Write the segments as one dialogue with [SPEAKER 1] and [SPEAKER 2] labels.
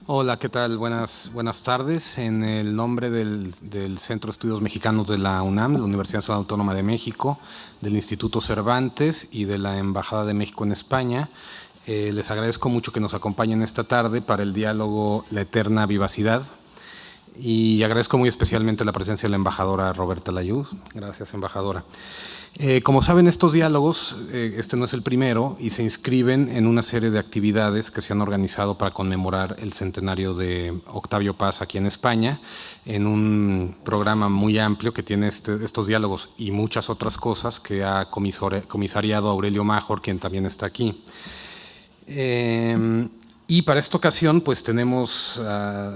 [SPEAKER 1] Hola, ¿qué tal? Buenas tardes. En el nombre del Centro de Estudios Mexicanos de la UNAM, de la Universidad Nacional Autónoma de México, del Instituto Cervantes y de la Embajada de México en España, les agradezco mucho que nos acompañen esta tarde para el diálogo La Eterna Vivacidad. Y agradezco muy especialmente la presencia de la embajadora Roberta Layuz. Gracias, embajadora. Como saben, estos diálogos, este no es el primero, y se inscriben en una serie de actividades que se han organizado para conmemorar el centenario de Octavio Paz aquí en España, en un programa muy amplio que tiene estos diálogos y muchas otras cosas que ha comisariado Aurelio Májor, quien también está aquí. Y para esta ocasión, pues tenemos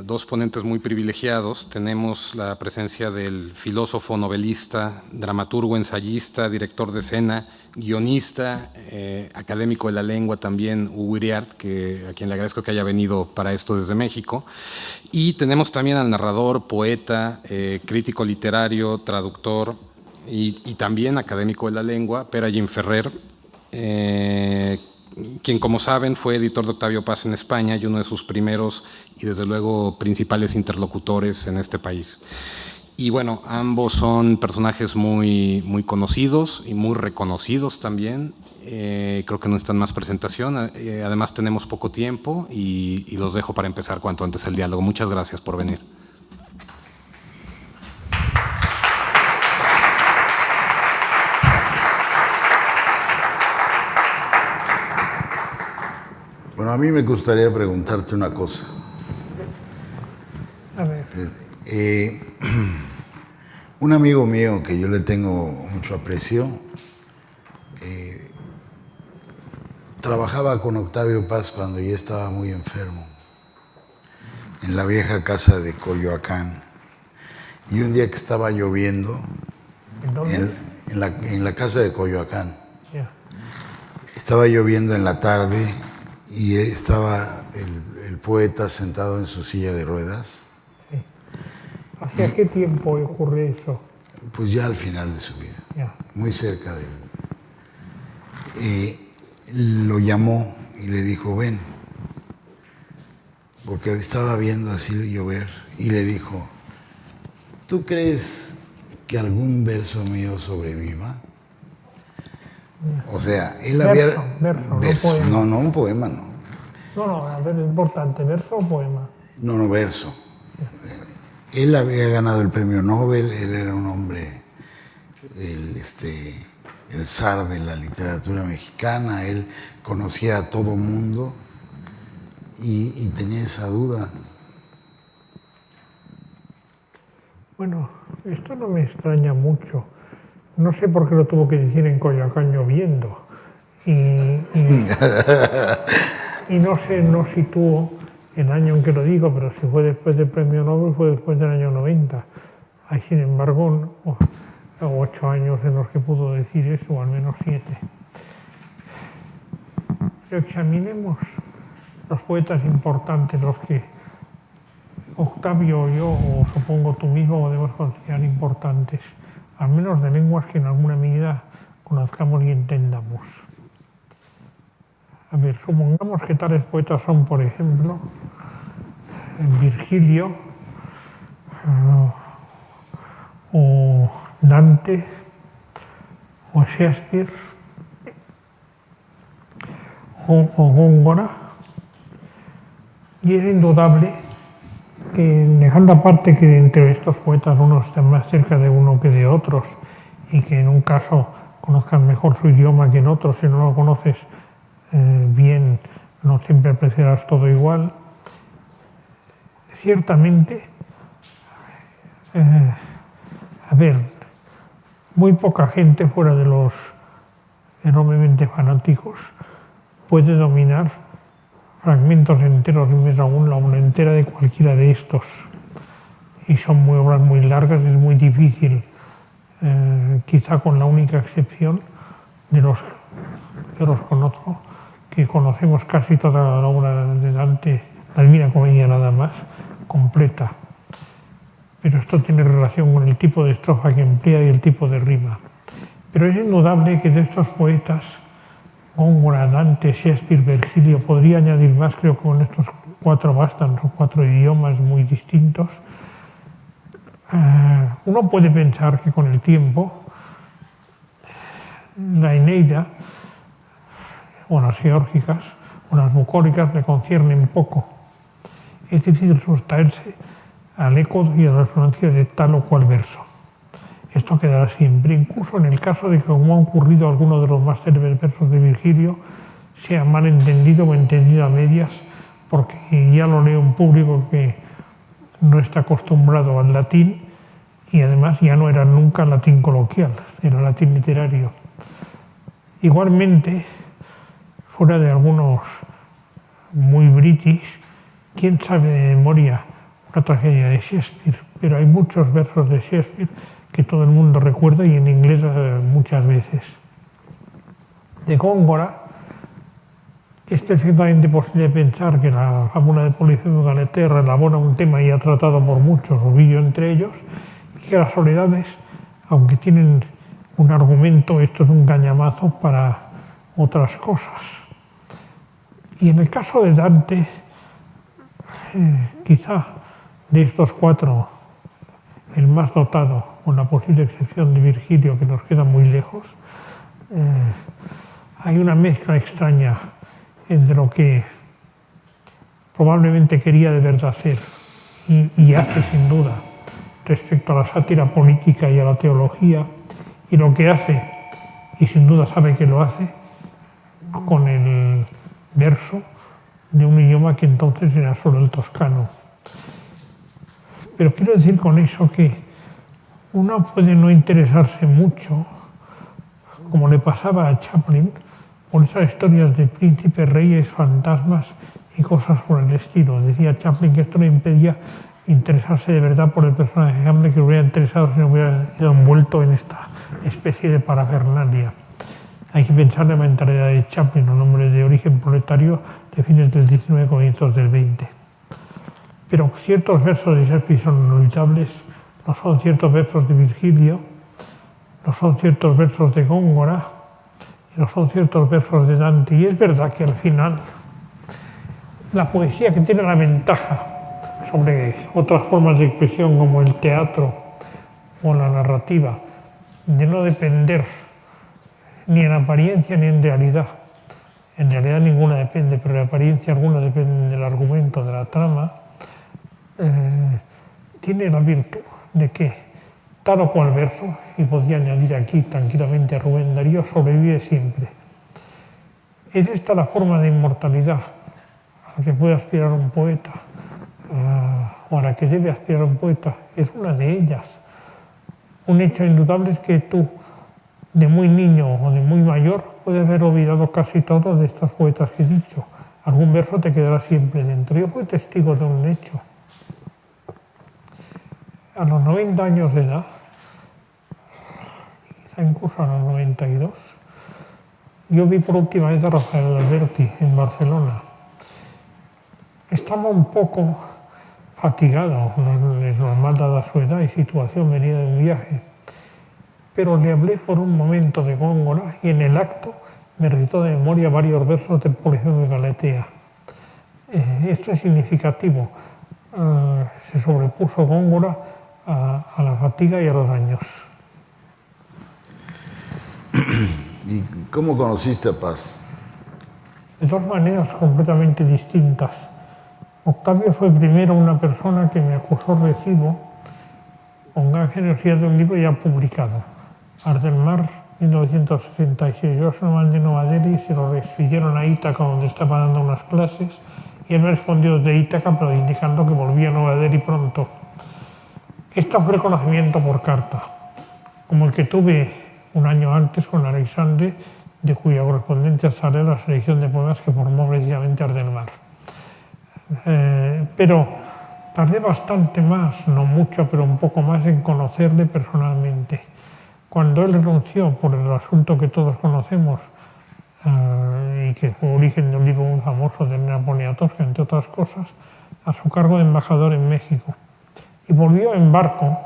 [SPEAKER 1] dos ponentes muy privilegiados. Tenemos la presencia del filósofo, novelista, dramaturgo, ensayista, director de escena, guionista, académico de la lengua también, Hugo Iriart, a quien le agradezco que haya venido para esto desde México. Y tenemos también al narrador, poeta, crítico literario, traductor y también académico de la lengua, Pere Gimferrer, quien, como saben, fue editor de Octavio Paz en España y uno de sus primeros y, desde luego, principales interlocutores en este país. Y bueno, ambos son personajes muy conocidos y muy reconocidos también. Creo que no necesitan más presentación. Además, tenemos poco tiempo y los dejo para empezar cuanto antes el diálogo. Muchas gracias por venir.
[SPEAKER 2] Bueno, a mí me gustaría preguntarte una cosa.
[SPEAKER 3] A ver.
[SPEAKER 2] Un amigo mío que yo le tengo mucho aprecio, trabajaba con Octavio Paz cuando yo estaba muy enfermo, en la vieja casa de Coyoacán. Y un día que estaba lloviendo,
[SPEAKER 3] ¿En dónde?
[SPEAKER 2] en la casa de Coyoacán,
[SPEAKER 3] Ya.
[SPEAKER 2] estaba lloviendo en la tarde y estaba el poeta sentado en su silla de ruedas.
[SPEAKER 3] Sí. ¿Hacia qué tiempo ocurre eso?
[SPEAKER 2] Pues ya al final de su vida,
[SPEAKER 3] Ya.
[SPEAKER 2] muy cerca de él. Lo llamó y le dijo, ven, porque estaba viendo así llover, y le dijo, ¿tú crees que algún verso mío sobreviva? O sea, él
[SPEAKER 3] Verso,
[SPEAKER 2] no, un poema no.
[SPEAKER 3] No, a ver, es importante, ¿verso o poema?
[SPEAKER 2] No, verso. Él había ganado el premio Nobel, él era un hombre, el zar de la literatura mexicana, él conocía a todo mundo y tenía esa duda.
[SPEAKER 3] Bueno, esto no me extraña mucho. No sé por qué lo tuvo que decir en Coyoacán lloviendo. Y no situó el año en que lo digo, pero si fue después del premio Nobel, fue después del año 90. Hay, sin embargo, 8 años en los que pudo decir eso, o al menos 7. Pero examinemos los poetas importantes, los que Octavio o yo, o supongo tú mismo, podemos considerar importantes, al menos de lenguas que en alguna medida conozcamos y entendamos. A ver, supongamos que tales poetas son, por ejemplo, Virgilio, o Dante, o Shakespeare, o Góngora. Y es indudable que, dejando aparte que entre estos poetas unos estén más cerca de uno que de otros, y que en un caso conozcan mejor su idioma que en otro, si no lo conoces bien, no siempre apreciarás todo igual. Ciertamente, a ver, muy poca gente fuera de los enormemente fanáticos puede dominar fragmentos enteros, y más aún la obra entera de cualquiera de estos. Y son obras muy largas, es muy difícil, quizá con la única excepción de los que los conozco, que conocemos casi toda la obra de Dante, la Divina Comedia nada más, completa. Pero esto tiene relación con el tipo de estrofa que emplea y el tipo de rima. Pero es indudable que de estos poetas, Góngora, Dante, Shakespeare, Virgilio, podría añadir más, creo que con estos 4 bastan, son 4 idiomas muy distintos. Uno puede pensar que con el tiempo la Eneida o las geórgicas o las bucólicas le conciernen poco. Es difícil sustraerse al eco y a la resonancia de tal o cual verso. Esto quedará siempre, incluso en el caso de que, como ha ocurrido alguno de los más célebres versos de Virgilio, sea mal entendido o entendido a medias, porque ya lo lee un público que no está acostumbrado al latín y además ya no era nunca latín coloquial, era latín literario. Igualmente, fuera de algunos muy british, quién sabe de memoria una tragedia de Shakespeare, pero hay muchos versos de Shakespeare que todo el mundo recuerda y en inglés muchas veces. De Góngora es perfectamente posible pensar que la fábula de Polifemo y Galatea elabora un tema ya tratado por muchos, Ovidio entre ellos, y que las soledades, aunque tienen un argumento, esto es un cañamazo para otras cosas. Y en el caso de Dante, quizá de estos 4, el más dotado, con la posible excepción de Virgilio, que nos queda muy lejos, hay una mezcla extraña entre lo que probablemente quería de verdad hacer y hace sin duda respecto a la sátira política y a la teología, y lo que hace, y sin duda sabe que lo hace, con el verso de un idioma que entonces era solo el toscano. Pero quiero decir con eso que uno puede no interesarse mucho, como le pasaba a Chaplin, por esas historias de príncipes, reyes, fantasmas y cosas por el estilo. Decía Chaplin que esto le impedía interesarse de verdad por el personaje de Hamlet, que hubiera interesado si no hubiera sido envuelto en esta especie de parafernalia. Hay que pensar en la mentalidad de Chaplin, un hombre de origen proletario de fines del 19, comienzos del 20. Pero ciertos versos de Shakespeare son inolvidables, no son ciertos versos de Virgilio, no son ciertos versos de Góngora, y no son ciertos versos de Dante. Y es verdad que al final la poesía, que tiene la ventaja sobre otras formas de expresión como el teatro o la narrativa, de no depender ni en apariencia ni en realidad ninguna depende, pero en apariencia alguna depende del argumento, de la trama, tiene la virtud de que tal o cual verso, y podría añadir aquí tranquilamente a Rubén Darío, sobrevive siempre. Es esta la forma de inmortalidad a la que puede aspirar un poeta, o a la que debe aspirar un poeta, es una de ellas. Un hecho indudable es que tú, de muy niño o de muy mayor, puedes haber olvidado casi todo de estos poetas que he dicho. Algún verso te quedará siempre dentro. Yo fui testigo de un hecho. A los 90 años de edad, quizá incluso a los 92, yo vi por última vez a Rafael Alberti en Barcelona. Estaba un poco fatigado, no es normal dada su edad y situación, venía de un viaje, pero le hablé por un momento de Góngora y en el acto me recitó de memoria varios versos del Polifemo y Galatea. Esto es significativo. Se sobrepuso Góngora a la fatiga y a los años.
[SPEAKER 2] ¿Y cómo conociste a Paz?
[SPEAKER 3] De dos maneras completamente distintas. Octavio fue primero una persona que me acusó recibo con gran generosidad de un libro ya publicado, Ars del Mar, 1966. Yo se lo mandé a Novadell y se lo expidieron a Ítaca, donde estaba dando unas clases, y él me respondió de Ítaca, pero indicando que volvía a Novadell y pronto. Este fue el conocimiento por carta, como el que tuve un año antes con Alexandre, de cuya correspondencia sale la selección de poemas que formó precisamente Ars del Mar. Pero tardé bastante más, no mucho, pero un poco más en conocerle personalmente. Cuando él renunció por el asunto que todos conocemos y que fue origen de un libro muy famoso de Elena Poniatowska, entre otras cosas, a su cargo de embajador en México. Y volvió en barco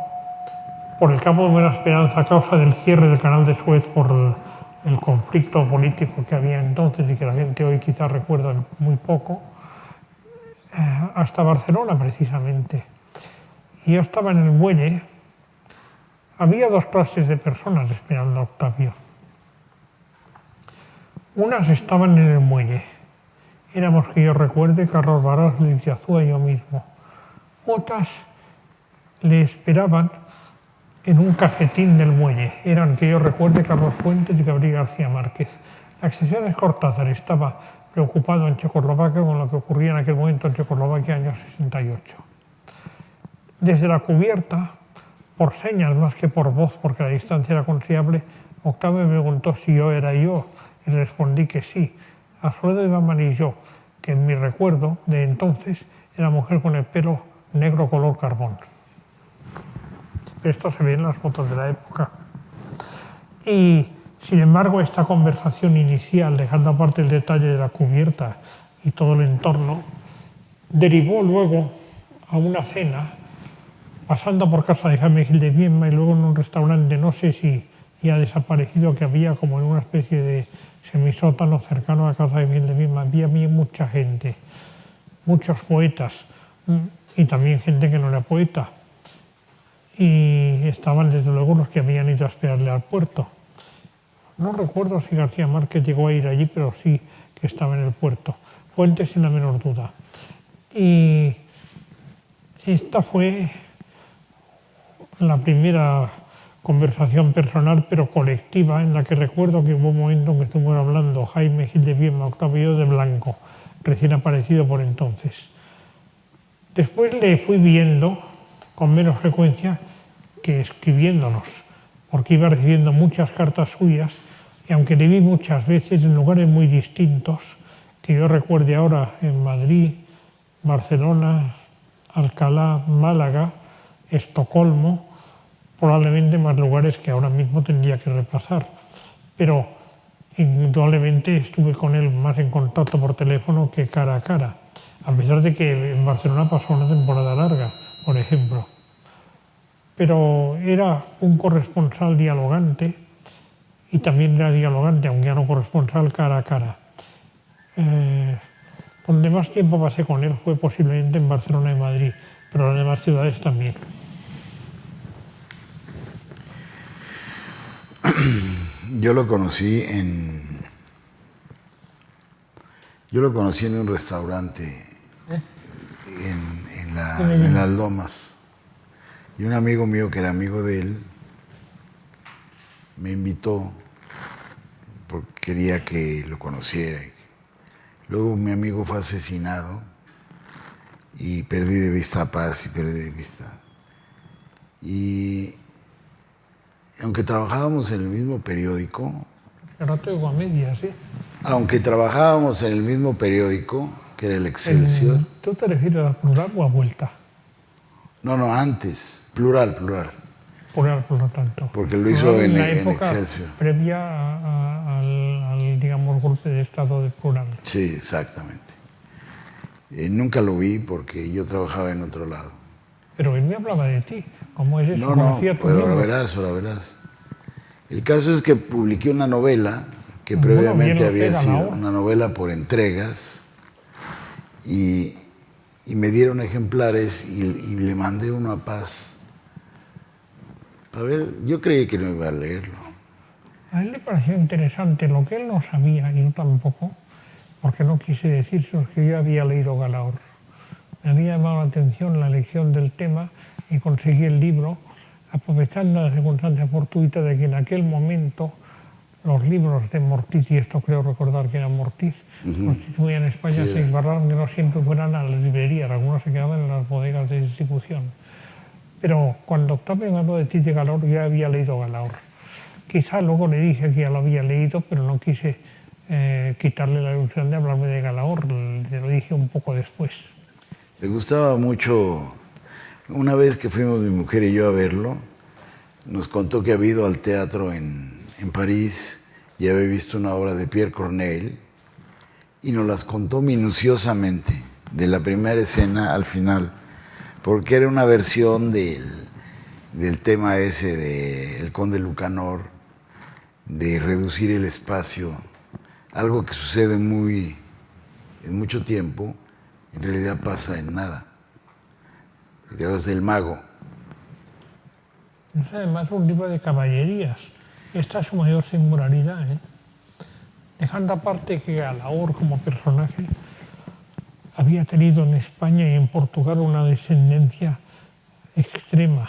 [SPEAKER 3] por el Cabo de Buena Esperanza a causa del cierre del canal de Suez por el conflicto político que había entonces y que la gente hoy quizás recuerda muy poco. hasta Barcelona precisamente. Y yo estaba en el muelle. Había dos clases de personas esperando a Octavio. Unas estaban en el muelle. Éramos, que yo recuerde, Carlos Barás, Luis de Azúa y yo mismo. Otras le esperaban en un cafetín del muelle. Eran, que yo recuerde, Carlos Fuentes y Gabriel García Márquez. La excepción es Cortázar. Estaba preocupado en Checoslovaquia con lo que ocurría en aquel momento en Checoslovaquia, año 68. Desde la cubierta, por señas más que por voz, porque la distancia era considerable, Octavio me preguntó si yo era yo, y respondí que sí. Alfredo de Baman y yo, que en mi recuerdo de entonces era mujer con el pelo negro color carbón. Esto se ve en las fotos de la época. Y, sin embargo, esta conversación inicial, dejando aparte el detalle de la cubierta y todo el entorno, derivó luego a una cena, pasando por casa de Jaime Gil de Biedma y luego en un restaurante, no sé si ya desaparecido, que había como en una especie de semisótano cercano a casa de Gil de Biedma. Había mucha gente, muchos poetas y también gente que no era poeta. Y estaban desde luego los que habían ido a esperarle al puerto. No recuerdo si García Márquez llegó a ir allí, pero sí que estaba en el puerto. Fuentes, sin la menor duda. Y esta fue la primera conversación personal, pero colectiva, en la que recuerdo que hubo un momento en que estuvimos hablando Jaime Gil de Biedma, Octavio de Blanco, recién aparecido por entonces. Después le fui viendo con menos frecuencia que escribiéndonos, porque iba recibiendo muchas cartas suyas, y aunque le vi muchas veces en lugares muy distintos, que yo recuerde ahora en Madrid, Barcelona, Alcalá, Málaga, Estocolmo, probablemente más lugares que ahora mismo tendría que repasar. Pero indudablemente estuve con él más en contacto por teléfono que cara a cara, a pesar de que en Barcelona pasó una temporada larga, por ejemplo. Pero era un corresponsal dialogante, y también era dialogante, aunque ya no corresponsal, cara a cara. Donde más tiempo pasé con él fue posiblemente en Barcelona y Madrid, pero en las demás ciudades también.
[SPEAKER 2] Yo lo conocí en un restaurante en las Lomas. Y un amigo mío que era amigo de él me invitó porque quería que lo conociera. Luego mi amigo fue asesinado y perdí de vista a Paz y perdí de vista. Y aunque trabajábamos en el mismo periódico...
[SPEAKER 3] Ahora te oigo a medias, ¿sí?
[SPEAKER 2] Aunque trabajábamos en el mismo periódico, que era el Excelsior...
[SPEAKER 3] ¿Tú te refieres a plural o a vuelta?
[SPEAKER 2] No, antes. Plural.
[SPEAKER 3] Plural, por lo tanto.
[SPEAKER 2] Porque lo hizo en
[SPEAKER 3] la época
[SPEAKER 2] Excelsior.
[SPEAKER 3] Previa al, digamos, golpe de estado de Plural.
[SPEAKER 2] Sí, exactamente. Nunca lo vi porque yo trabajaba en otro lado.
[SPEAKER 3] Pero él me hablaba de ti. ¿Cómo es eso?
[SPEAKER 2] No, pero ahora verás. El caso es que publiqué una novela que previamente había sido una novela por entregas y me dieron ejemplares y le mandé uno a Paz. A ver, yo creí que no iba a leerlo.
[SPEAKER 3] A él le pareció interesante lo que él no sabía, y yo tampoco, porque no quise decírselo, que yo había leído Galaor. Me había llamado la atención la elección del tema y conseguí el libro, aprovechando la circunstancia fortuita de que en aquel momento los libros de Mortiz, y esto creo recordar que era Mortiz, constituían en España, se embarraron que no siempre fueran a las librerías, algunos se quedaban en las bodegas de distribución. Pero cuando Octavio me habló de Tite Galaor, yo ya había leído Galaor. Quizá luego le dije que ya lo había leído, pero no quise quitarle la ilusión de hablarme de Galaor, le lo dije un poco después.
[SPEAKER 2] Le gustaba mucho. Una vez que fuimos mi mujer y yo a verlo, nos contó que había ido al teatro en París y había visto una obra de Pierre Corneille y nos las contó minuciosamente, de la primera escena al final, porque era una versión del tema ese de El Conde Lucanor, de reducir el espacio, algo que sucede en mucho tiempo en realidad pasa en nada. Y te vas del mago.
[SPEAKER 3] Es además un libro de caballerías. Esta es su mayor singularidad, ¿eh? Dejando aparte que Galaor como personaje había tenido en España y en Portugal una descendencia extrema,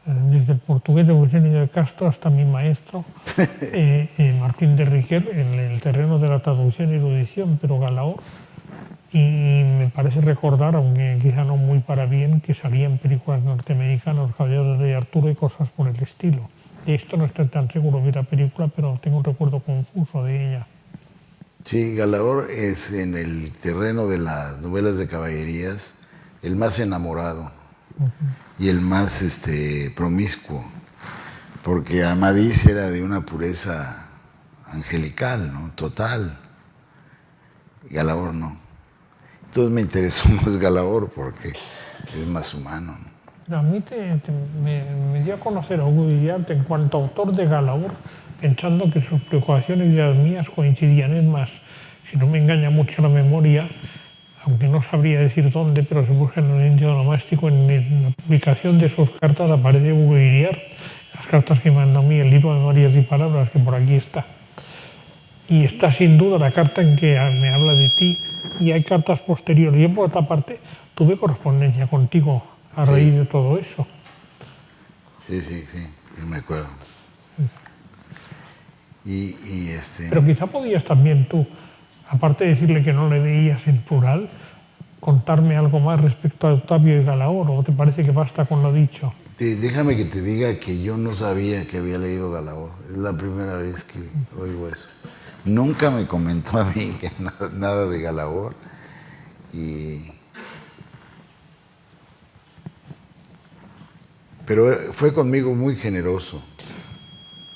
[SPEAKER 3] desde el portugués Eugenio de Castro hasta mi maestro Martín de Riquer en el terreno de la traducción y erudición, pero Galaor, y me parece recordar, aunque quizá no muy para bien, que salían películas norteamericanas, Los Caballeros de Arturo y cosas por el estilo. De esto no estoy tan seguro, vi la película, pero tengo un recuerdo confuso de ella.
[SPEAKER 2] Sí, Galaor es en el terreno de las novelas de caballerías el más enamorado y el más promiscuo, porque Amadís era de una pureza angelical, ¿no? Total. Galaor no. Entonces me interesó más Galaor porque es más humano, ¿no?
[SPEAKER 3] A mí me dio a conocer a Hugo Iriarte en cuanto autor de Galaor, pensando que sus preocupaciones y las mías coincidían. Es más, si no me engaña mucho la memoria, aunque no sabría decir dónde, pero se busca en el índice onomástico, en la publicación de sus cartas aparece Hugo Iriarte, las cartas que mandó a mí, el libro de Memorias y Palabras, que por aquí está. Y está sin duda la carta en que me habla de ti, y hay cartas posteriores. Yo, por otra parte, tuve correspondencia contigo a raíz de todo eso.
[SPEAKER 2] Sí, yo me acuerdo.
[SPEAKER 3] Pero quizá podías también tú, aparte de decirle que no le veías en plural, contarme algo más respecto a Octavio y Galaor, ¿o te parece que basta con lo dicho?
[SPEAKER 2] Déjame que te diga que yo no sabía que había leído Galaor. Es la primera vez que oigo eso. Nunca me comentó a mí que nada de Galaor. Pero fue conmigo muy generoso.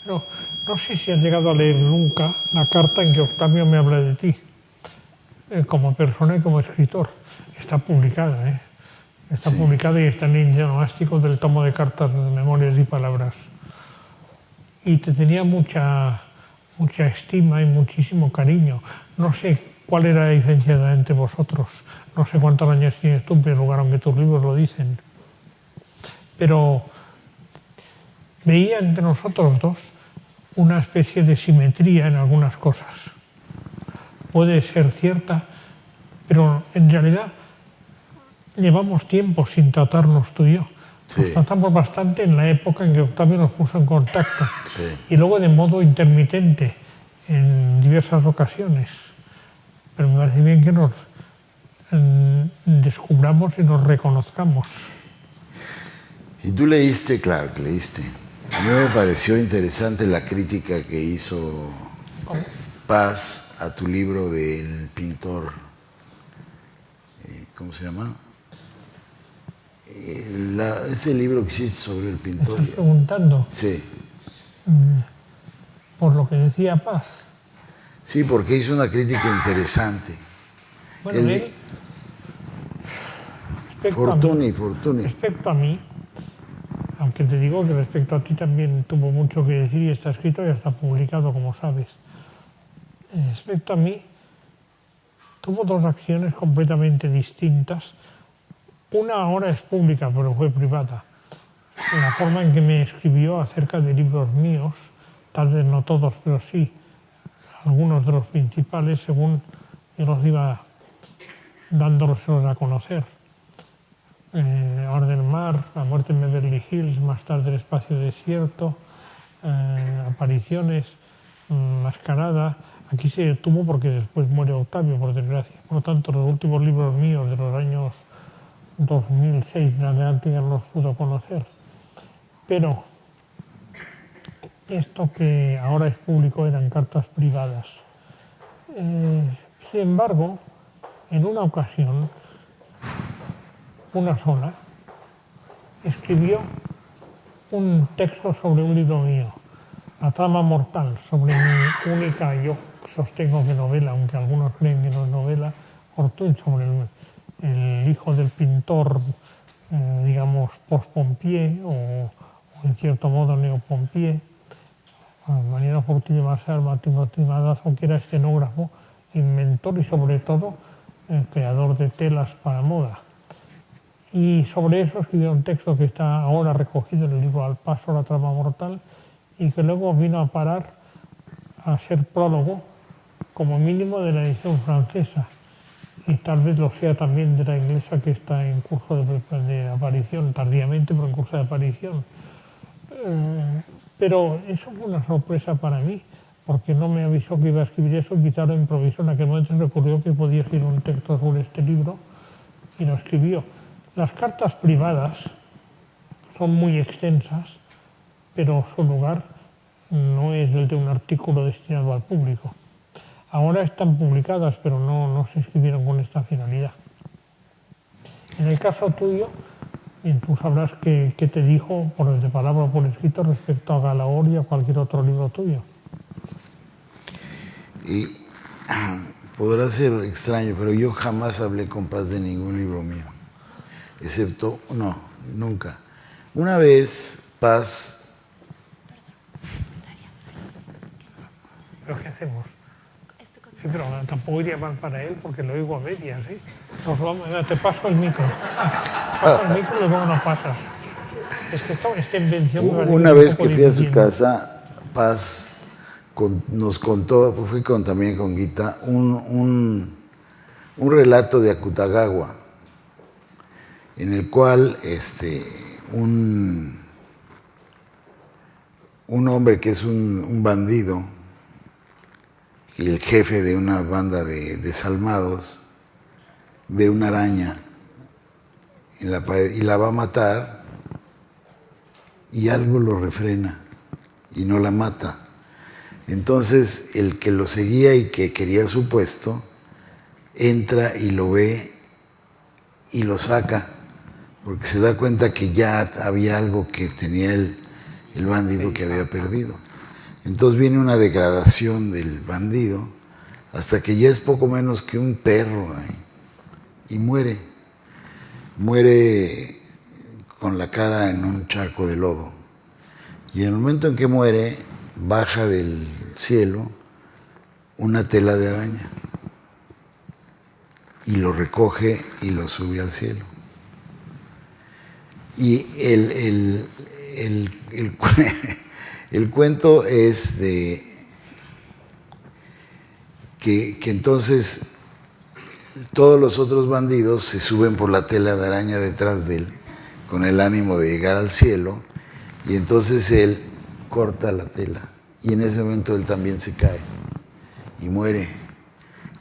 [SPEAKER 3] Pero no sé si has llegado a leer nunca la carta en que Octavio me habla de ti, como persona y como escritor. Está publicada, ¿eh? Está publicada y está en el índice onomástico del tomo de cartas de Memorias y Palabras. Y te tenía mucha estima y muchísimo cariño. No sé cuál era la diferencia entre vosotros. No sé cuántos años tienes tú, en primer lugar, aunque tus libros lo dicen. Pero veía entre nosotros dos una especie de simetría en algunas cosas. Puede ser cierta, pero en realidad llevamos tiempo sin tratarnos tú y yo. Nos tratamos bastante en la época en que Octavio nos puso en contacto. Y luego de modo intermitente en diversas ocasiones. Pero me parece bien que nos descubramos y nos reconozcamos.
[SPEAKER 2] Y tú leíste, claro que leíste. A mí me pareció interesante la crítica que hizo Paz a tu libro del pintor, ¿cómo se llama? Ese libro que hiciste sobre el pintor.
[SPEAKER 3] ¿Me estás preguntando?
[SPEAKER 2] Sí.
[SPEAKER 3] Por lo que decía Paz.
[SPEAKER 2] Sí, porque hizo una crítica interesante.
[SPEAKER 3] Bueno,
[SPEAKER 2] Fortuny.
[SPEAKER 3] Respecto a mí, aunque te digo que respecto a ti también tuvo mucho que decir y está escrito y está publicado, como sabes. Respecto a mí, tuvo dos acciones completamente distintas. Una ahora es pública, pero fue privada. La forma en que me escribió acerca de libros míos, tal vez no todos, pero sí algunos de los principales, según yo los iba dándolos a conocer. Hora del Mar, La muerte en Beverly Hills, más tarde El espacio desierto, Apariciones, Mascarada. Aquí se detuvo porque después muere Octavio, por desgracia. Por lo tanto, los últimos libros míos de los años 2006 en adelante ya no los pudo conocer. Pero esto que ahora es público eran cartas privadas. Sin embargo, en una ocasión, una sola, escribió un texto sobre un libro mío, La trama mortal, sobre mi única, yo sostengo que novela, aunque algunos creen que no es novela, Ortuñ, sobre el hijo del pintor, digamos, post-Pompier, o en cierto modo neo-Pompier, Mariano Fortuny de Marçal, Martín Madazo, que era escenógrafo, inventor y sobre todo creador de telas para moda. Y sobre eso escribió un texto que está ahora recogido en el libro Al paso, la trama mortal, y que luego vino a parar a ser prólogo, como mínimo, de la edición francesa. Y tal vez lo sea también de la inglesa, que está en curso de aparición, tardíamente, pero en curso de aparición. Pero eso fue una sorpresa para mí, porque no me avisó que iba a escribir eso, y quizá lo improvisó. En aquel momento se le ocurrió que podía escribir un texto sobre este libro, y lo escribió. Las cartas privadas son muy extensas, pero su lugar no es el de un artículo destinado al público. Ahora están publicadas, pero no se escribieron con esta finalidad. En el caso tuyo, tú sabrás qué te dijo de palabra o por escrito respecto a Galaor y a cualquier otro libro tuyo.
[SPEAKER 2] Y podrá ser extraño, pero yo jamás hablé con Paz de ningún libro mío. Excepto, no, nunca. Una vez, Paz...
[SPEAKER 3] ¿Pero qué hacemos? Sí, pero tampoco iría mal para él, porque lo oigo a medias, ¿sí? Te paso el micro. Te paso el micro y luego no pasas. Es que esta invención...
[SPEAKER 2] Una vez que fui a su casa, Paz nos contó, fui también con Guita, un relato de Akutagawa, en el cual un hombre que es un bandido y el jefe de una banda de desalmados ve una araña en la pared y la va a matar, y algo lo refrena y no la mata. Entonces el que lo seguía y que quería su puesto entra y lo ve y lo saca, porque se da cuenta que ya había algo que tenía el bandido que había perdido. Entonces viene una degradación del bandido hasta que ya es poco menos que un perro ahí, y muere. Muere con la cara en un charco de lodo. Y en el momento en que muere, baja del cielo una tela de araña y lo recoge y lo sube al cielo. Y el cuento es de que entonces todos los otros bandidos se suben por la tela de araña detrás de él con el ánimo de llegar al cielo, y entonces él corta la tela y en ese momento él también se cae y muere.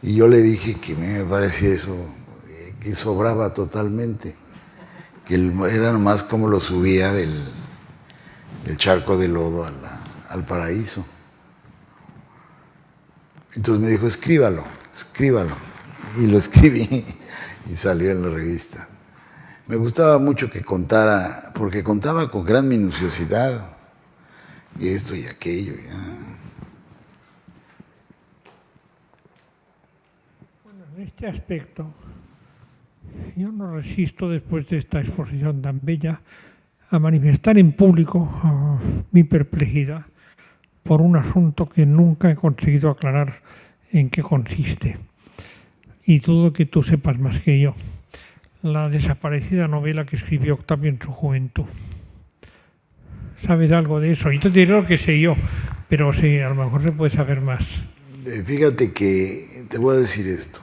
[SPEAKER 2] Y yo le dije que me parecía eso, que sobraba totalmente, que era nomás como lo subía del charco de lodo al paraíso. Entonces me dijo, escríbalo. Y lo escribí y salió en la revista. Me gustaba mucho que contara, porque contaba con gran minuciosidad, y esto y aquello.
[SPEAKER 3] Bueno, en este aspecto, yo no resisto, después de esta exposición tan bella, a manifestar en público mi perplejidad por un asunto que nunca he conseguido aclarar en qué consiste. Y dudo que tú sepas más que yo. La desaparecida novela que escribió Octavio en su juventud. ¿Sabes algo de eso? Yo te diré lo que sé yo, pero sí, a lo mejor se puede saber más.
[SPEAKER 2] Fíjate que te voy a decir esto.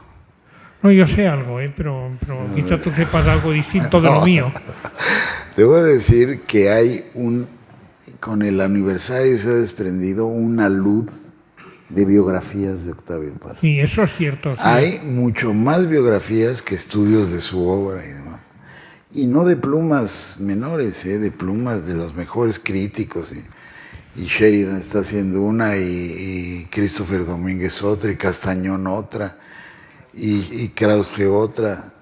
[SPEAKER 3] No, yo sé algo, pero quizá tú sepas algo distinto de lo mío.
[SPEAKER 2] Te voy a decir que hay con el aniversario se ha desprendido una luz de biografías de Octavio Paz.
[SPEAKER 3] Sí, eso es cierto. Sí.
[SPEAKER 2] Hay mucho más biografías que estudios de su obra y demás. Y no de plumas menores, de plumas de los mejores críticos. Y Sheridan está haciendo una, y Christopher Domínguez otra, y Castañón otra, y Krause otra,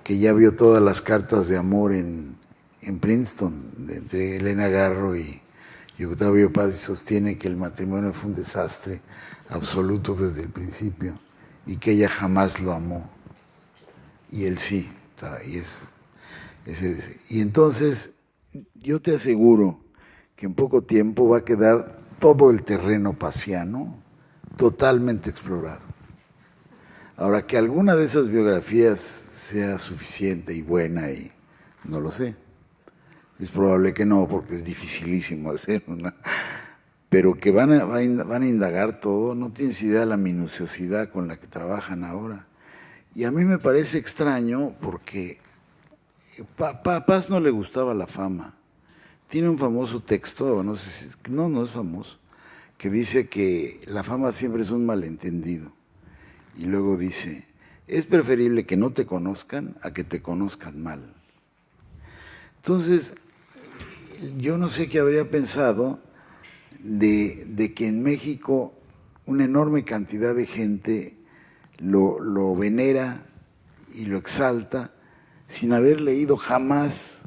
[SPEAKER 2] que ya vio todas las cartas de amor en Princeton, entre Elena Garro y Octavio Paz, y sostiene que el matrimonio fue un desastre absoluto desde el principio y que ella jamás lo amó, y él sí. Y entonces yo te aseguro que en poco tiempo va a quedar todo el terreno paziano totalmente explorado. Ahora, que alguna de esas biografías sea suficiente y buena, y no lo sé. Es probable que no, porque es dificilísimo hacer una. Pero que van a indagar todo, no tienes idea de la minuciosidad con la que trabajan ahora. Y a mí me parece extraño porque a Paz no le gustaba la fama. Tiene un famoso texto, no sé si, no es famoso, que dice que la fama siempre es un malentendido. Y luego dice, es preferible que no te conozcan a que te conozcan mal. Entonces, yo no sé qué habría pensado de que en México una enorme cantidad de gente lo venera y lo exalta sin haber leído jamás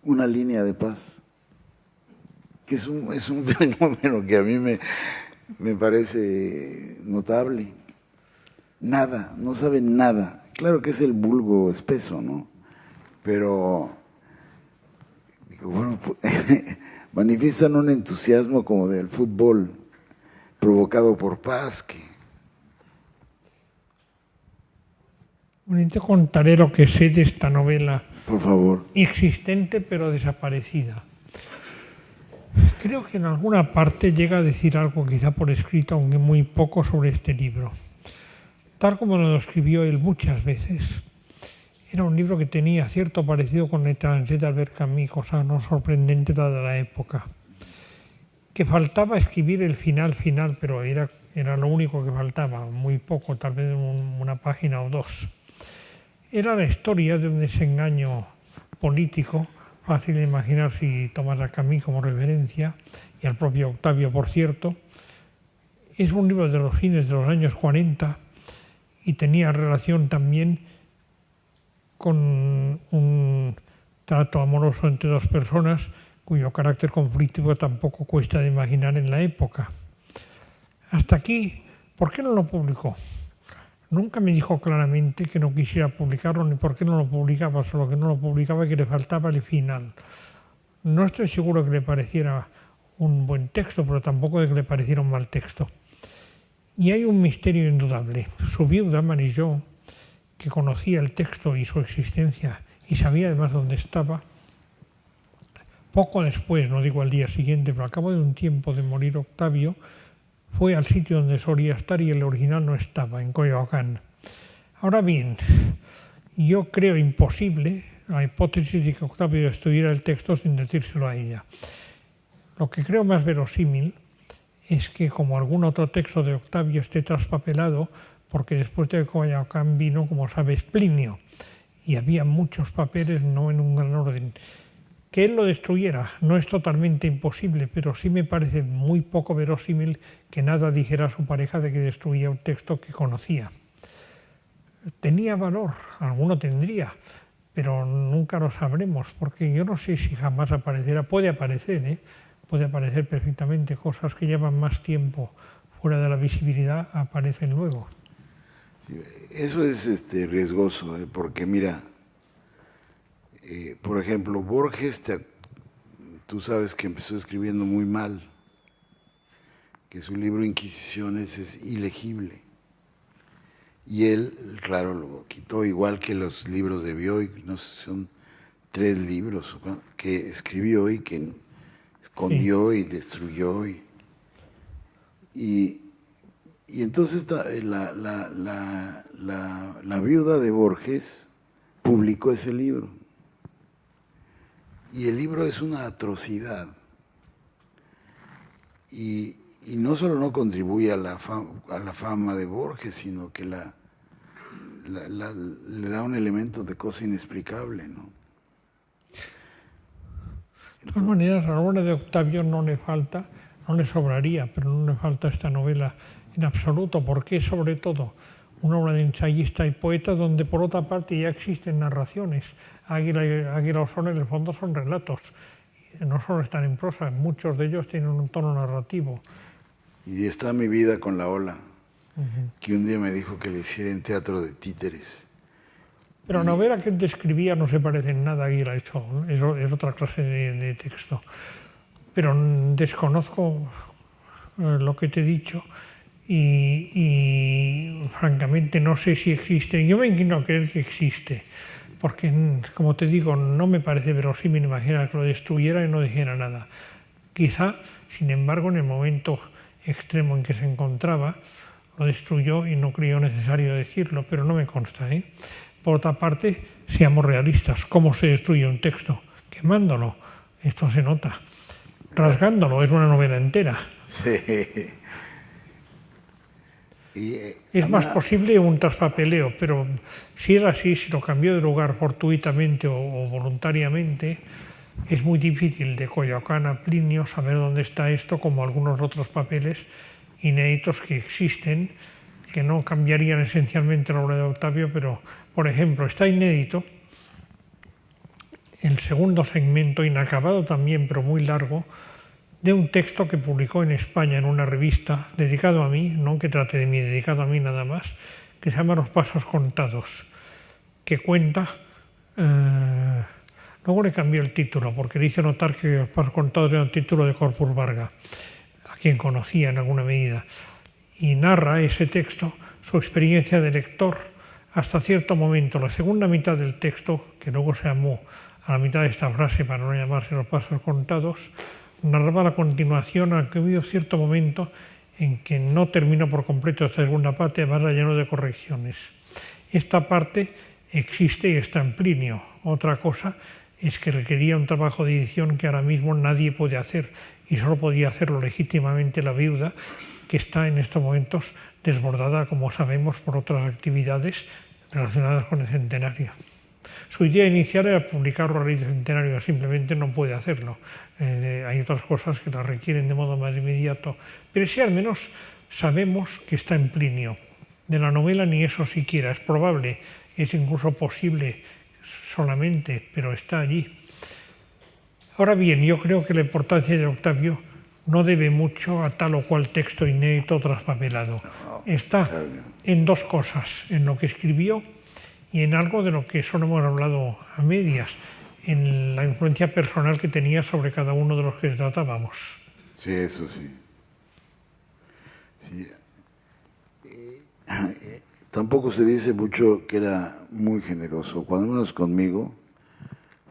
[SPEAKER 2] una línea de Paz, que es un fenómeno que a mí me parece notable. Nada, no saben nada. Claro que es el vulgo espeso, ¿no? Pero, digo, bueno, manifiestan un entusiasmo como del fútbol provocado por Paz.
[SPEAKER 3] Bueno, te contaré lo que sé de esta novela.
[SPEAKER 2] Por favor.
[SPEAKER 3] Existente pero desaparecida. Creo que en alguna parte llega a decir algo, quizá por escrito, aunque muy poco, sobre este libro. Tal como lo escribió él muchas veces, era un libro que tenía cierto parecido con L'étranger de Albert Camus, cosa no sorprendente dada la época. Que faltaba escribir el final, pero era lo único que faltaba, muy poco, tal vez una página o dos. Era la historia de un desengaño político, fácil de imaginar si tomas a Camus como referencia, y al propio Octavio, por cierto. Es un libro de los fines de los años 40, y tenía relación también con un trato amoroso entre dos personas cuyo carácter conflictivo tampoco cuesta de imaginar en la época. Hasta aquí, ¿por qué no lo publicó? Nunca me dijo claramente que no quisiera publicarlo ni por qué no lo publicaba, solo que no lo publicaba y que le faltaba el final. No estoy seguro que le pareciera un buen texto, pero tampoco de que le pareciera un mal texto. Y hay un misterio indudable. Su viuda, Marie-Jo, que conocía el texto y su existencia y sabía además dónde estaba, poco después, no digo al día siguiente, pero al cabo de un tiempo de morir Octavio, fue al sitio donde solía estar y el original no estaba, en Coyoacán. Ahora bien, yo creo imposible la hipótesis de que Octavio estudiara el texto sin decírselo a ella. Lo que creo más verosímil es que, como algún otro texto de Octavio, esté traspapelado, porque después de Coyoacán vino, como sabes, Plinio, y había muchos papeles, no en un gran orden. Que él lo destruyera no es totalmente imposible, pero sí me parece muy poco verosímil que nada dijera a su pareja de que destruía un texto que conocía. Tenía valor, alguno tendría, pero nunca lo sabremos, porque yo no sé si jamás aparecerá. Puede aparecer, puede aparecer perfectamente. Cosas que llevan más tiempo fuera de la visibilidad aparecen luego.
[SPEAKER 2] Sí, eso es riesgoso, porque mira, por ejemplo, Borges, tú sabes que empezó escribiendo muy mal, que su libro Inquisiciones es ilegible. Y él, claro, lo quitó, igual que los libros de Bioy, no sé, son 3 libros que escribió y que escondió y destruyó. Y entonces la viuda de Borges publicó ese libro. Y el libro es una atrocidad. Y no solo no contribuye a la fama de Borges, sino que le da un elemento de cosa inexplicable, ¿no?
[SPEAKER 3] De todas maneras, a la obra de Octavio no le falta, no le sobraría, pero no le falta esta novela en absoluto, porque es sobre todo una obra de ensayista y poeta donde por otra parte ya existen narraciones. Águila Osona en el fondo son relatos, no solo están en prosa, muchos de ellos tienen un tono narrativo.
[SPEAKER 2] Y está Mi vida con la ola, que un día me dijo que le hiciera en teatro de títeres.
[SPEAKER 3] Pero la novela que él describía no se parece en nada a Águila Osona, es otra clase de texto. Pero desconozco lo que te he dicho y francamente no sé si existe. Yo me inclino a creer que existe, porque, como te digo, no me parece verosímil imaginar que lo destruyera y no dijera nada. Quizá, sin embargo, en el momento extremo en que se encontraba, lo destruyó y no creyó necesario decirlo, pero no me consta, ¿eh? Por otra parte, seamos realistas. ¿Cómo se destruye un texto? Quemándolo. Esto se nota. Rasgándolo, es una novela entera.
[SPEAKER 2] Sí.
[SPEAKER 3] Es más posible un traspapeleo, pero si es así, si lo cambió de lugar fortuitamente o voluntariamente, es muy difícil de Coyoacán a Plinio saber dónde está esto, como algunos otros papeles inéditos que existen, que no cambiarían esencialmente la obra de Octavio, pero, por ejemplo, está inédito el segundo segmento, inacabado también, pero muy largo, de un texto que publicó en España en una revista dedicado a mí, no que trate de mí, dedicado a mí nada más, que se llama Los Pasos Contados, que cuenta... luego le cambió el título, porque le hice notar que Los Pasos Contados era un título de Corpus Varga, a quien conocía en alguna medida, y narra ese texto su experiencia de lector hasta cierto momento. La segunda mitad del texto, que luego se llamó a la mitad de esta frase para no llamarse Los Pasos Contados, narraba la continuación, aunque hubo cierto momento en que no terminó por completo esta segunda parte, además la llenó de correcciones. Esta parte existe y está en Plinio. Otra cosa es que requería un trabajo de edición que ahora mismo nadie puede hacer, y solo podía hacerlo legítimamente la viuda, que está en estos momentos desbordada, como sabemos, por otras actividades relacionadas con el centenario. Su idea inicial era publicarlo a raíz del centenario, simplemente no puede hacerlo. Hay otras cosas que la requieren de modo más inmediato, pero sí al menos sabemos que está en Plinio. De la novela ni eso siquiera, es probable, es incluso posible solamente, pero está allí. Ahora bien, yo creo que la importancia de Octavio no debe mucho a tal o cual texto inédito traspapelado. Está en dos cosas, en lo que escribió y en algo de lo que solo hemos hablado a medias, en la influencia personal que tenía sobre cada uno de los que tratábamos.
[SPEAKER 2] Sí, eso sí. Sí. Tampoco se dice mucho que era muy generoso. Cuando menos conmigo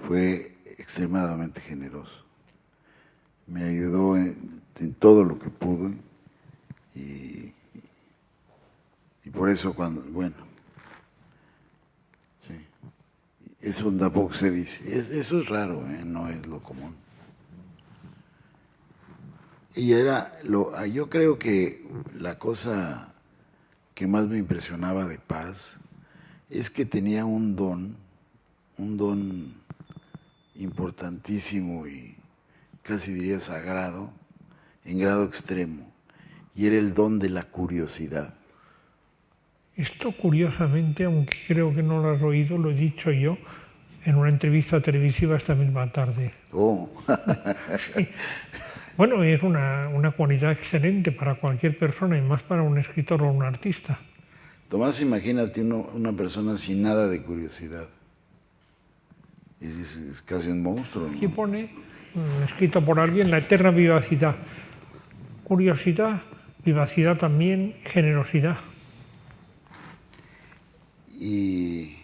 [SPEAKER 2] fue extremadamente generoso. Me ayudó en todo lo que pudo y por eso bueno, sí, eso tampoco se dice. Eso es raro, no es lo común. Y yo creo que la cosa que más me impresionaba de Paz es que tenía un don importantísimo y casi diría sagrado, en grado extremo, y era el don de la curiosidad.
[SPEAKER 3] Esto, curiosamente, aunque creo que no lo has oído, lo he dicho yo en una entrevista televisiva esta misma tarde.
[SPEAKER 2] Oh.
[SPEAKER 3] Sí. Bueno, es una cualidad excelente para cualquier persona y más para un escritor o un artista.
[SPEAKER 2] Tomás, imagínate una persona sin nada de curiosidad. Es casi un monstruo, ¿no?
[SPEAKER 3] Aquí pone, escrito por alguien, la eterna vivacidad. Curiosidad, vivacidad también, generosidad.
[SPEAKER 2] Y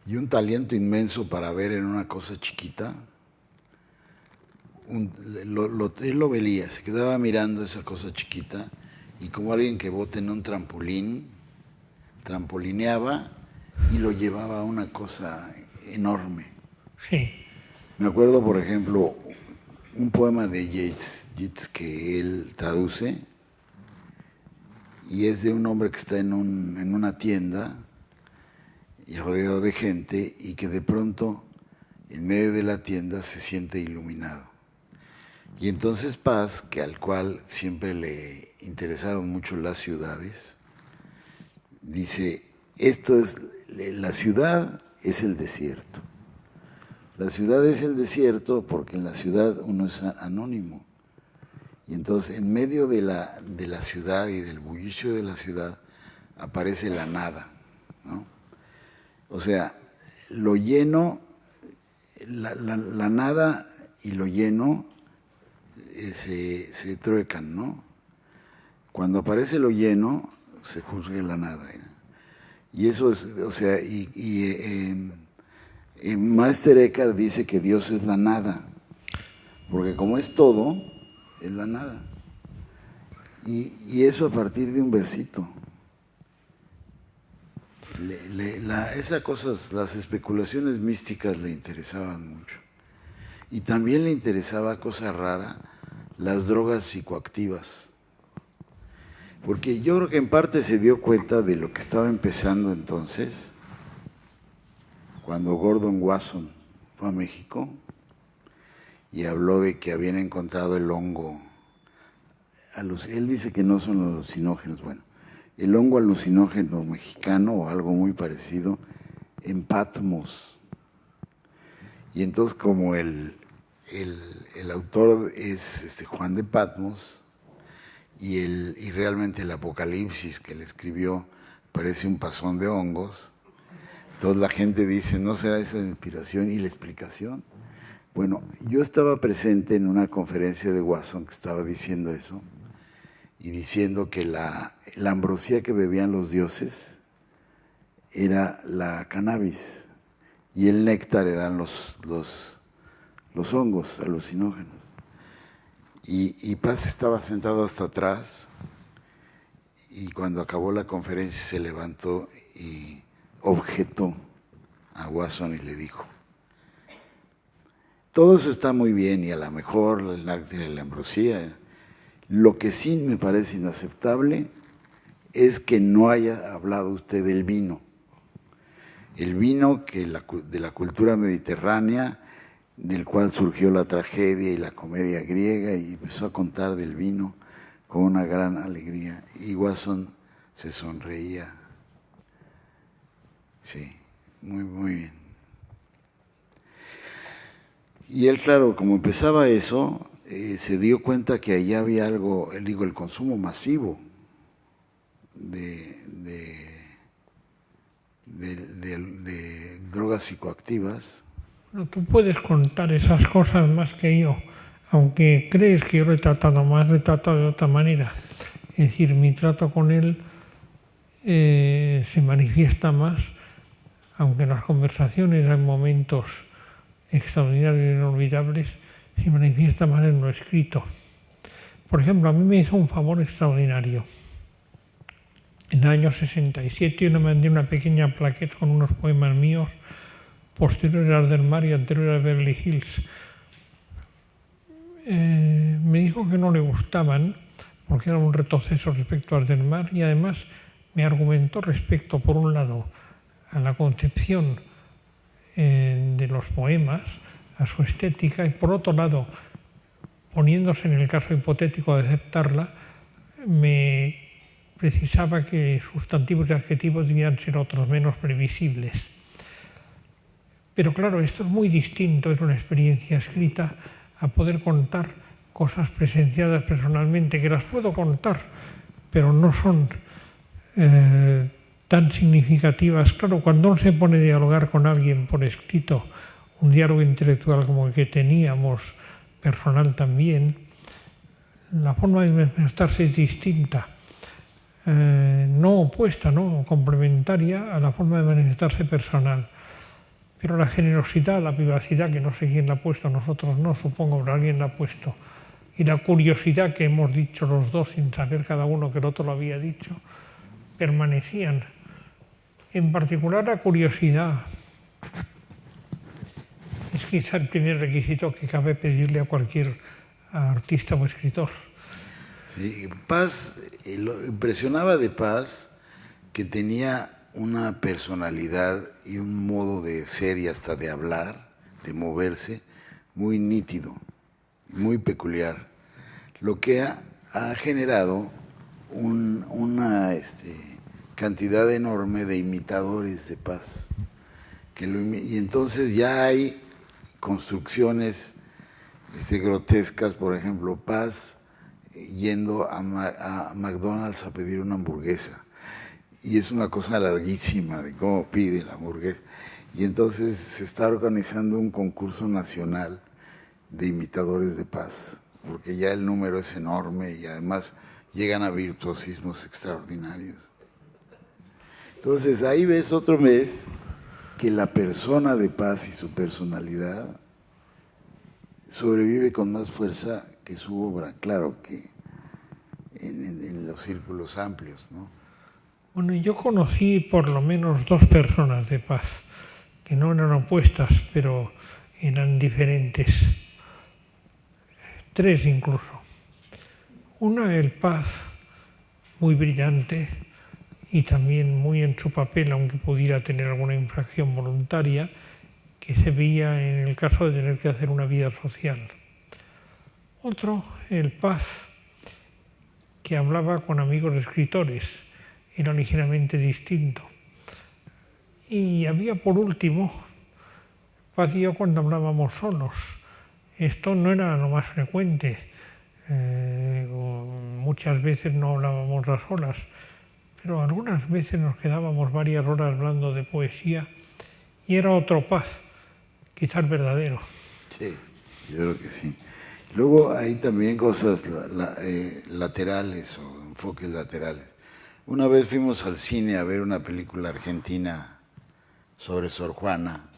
[SPEAKER 2] un talento inmenso para ver en una cosa chiquita. Él lo veía, se quedaba mirando esa cosa chiquita y como alguien que bota en un trampolín, trampolineaba y lo llevaba a una cosa enorme.
[SPEAKER 3] Sí.
[SPEAKER 2] Me acuerdo, por ejemplo, un poema de Yeats que él traduce y es de un hombre que está en una tienda y rodeado de gente y que de pronto en medio de la tienda se siente iluminado. Y entonces Paz, al cual siempre le interesaron mucho las ciudades, dice, la ciudad es el desierto. La ciudad es el desierto porque en la ciudad uno es anónimo. Y entonces en medio de la ciudad y del bullicio de la ciudad aparece la nada, ¿no? O sea, lo lleno, la nada y lo lleno se truecan, ¿no? Cuando aparece lo lleno, se juzga la nada. Y eso es, o sea, Meister Eckhart dice que Dios es la nada, porque como es todo, es la nada. Y eso a partir de un versito. Esas cosas, las especulaciones místicas le interesaban mucho. Y también le interesaba, cosa rara, las drogas psicoactivas. Porque yo creo que en parte se dio cuenta de lo que estaba empezando entonces, cuando Gordon Wasson fue a México y habló de que habían encontrado el hongo. Él dice que no son los alucinógenos, bueno, el hongo alucinógeno mexicano o algo muy parecido en Patmos. Y entonces como el autor es Juan de Patmos y realmente el Apocalipsis que él escribió parece un pasón de hongos, entonces la gente dice, ¿no será esa la inspiración y la explicación? Bueno, yo estaba presente en una conferencia de Wasson que estaba diciendo eso, y diciendo que la ambrosía que bebían los dioses era la cannabis y el néctar eran los hongos alucinógenos. Y Paz estaba sentado hasta atrás y cuando acabó la conferencia se levantó y objetó a Wasson y le dijo: todo eso está muy bien y a lo mejor el néctar y la ambrosía. Lo que sí me parece inaceptable es que no haya hablado usted del vino. El vino de la cultura mediterránea, del cual surgió la tragedia y la comedia griega, y empezó a contar del vino con una gran alegría. Y Wasson se sonreía. Sí, muy, muy bien. Y él, claro, como empezaba eso, se dio cuenta que allá había algo, el consumo masivo de drogas psicoactivas.
[SPEAKER 3] No, tú puedes contar esas cosas más que yo, aunque crees que yo lo he tratado más, lo he tratado de otra manera. Es decir, mi trato con él se manifiesta más, aunque en las conversaciones hay momentos extraordinarios e inolvidables, se manifiesta más en lo escrito. Por ejemplo, a mí me hizo un favor extraordinario. En el año 67 yo me mandé una pequeña plaqueta con unos poemas míos posteriores al del mar y anteriores a Beverly Hills. Me dijo que no le gustaban porque era un retroceso respecto al del mar y además me argumentó respecto, por un lado, a la concepción de los poemas, a su estética, y por otro lado, poniéndose en el caso hipotético de aceptarla, me precisaba que sustantivos y adjetivos debían ser otros, menos previsibles. Pero claro, esto es muy distinto, es una experiencia escrita, a poder contar cosas presenciadas personalmente, que las puedo contar, pero no son tan significativas. Claro, cuando uno se pone a dialogar con alguien por escrito, un diálogo intelectual como el que teníamos, personal también, la forma de manifestarse es distinta, no opuesta, no complementaria a la forma de manifestarse personal. Pero la generosidad, la vivacidad, que no sé quién la ha puesto, nosotros no, supongo que alguien la ha puesto, y la curiosidad que hemos dicho los dos sin saber cada uno que el otro lo había dicho, permanecían. En particular la curiosidad es quizá el primer requisito que cabe pedirle a cualquier artista o escritor.
[SPEAKER 2] Sí, Paz, lo impresionaba de Paz que tenía una personalidad y un modo de ser y hasta de hablar, de moverse, muy nítido, muy peculiar, lo que ha generado una cantidad enorme de imitadores de Paz. Y entonces ya hay construcciones grotescas, por ejemplo, Paz yendo a McDonald's a pedir una hamburguesa. Y es una cosa larguísima de cómo pide la hamburguesa. Y entonces se está organizando un concurso nacional de imitadores de Paz, porque ya el número es enorme y además llegan a virtuosismos extraordinarios. Entonces ahí ves otro mes que la persona de paz y su personalidad sobrevive con más fuerza que su obra, claro que en los círculos amplios, ¿no?
[SPEAKER 3] Bueno, yo conocí por lo menos 2 personas de paz, que no eran opuestas, pero eran diferentes. 3 incluso. Una, el Paz, muy brillante y también muy en su papel, aunque pudiera tener alguna infracción voluntaria, que se veía en el caso de tener que hacer una vida social. Otro, el Paz, que hablaba con amigos escritores, era ligeramente distinto. Y había por último, Paz y yo cuando hablábamos solos. Esto no era lo más frecuente. Muchas veces no hablábamos a solas, pero algunas veces nos quedábamos varias horas hablando de poesía y era otro Paz, quizás verdadero.
[SPEAKER 2] Sí, yo creo que sí. Luego hay también cosas laterales o enfoques laterales. Una vez fuimos al cine a ver una película argentina sobre Sor Juana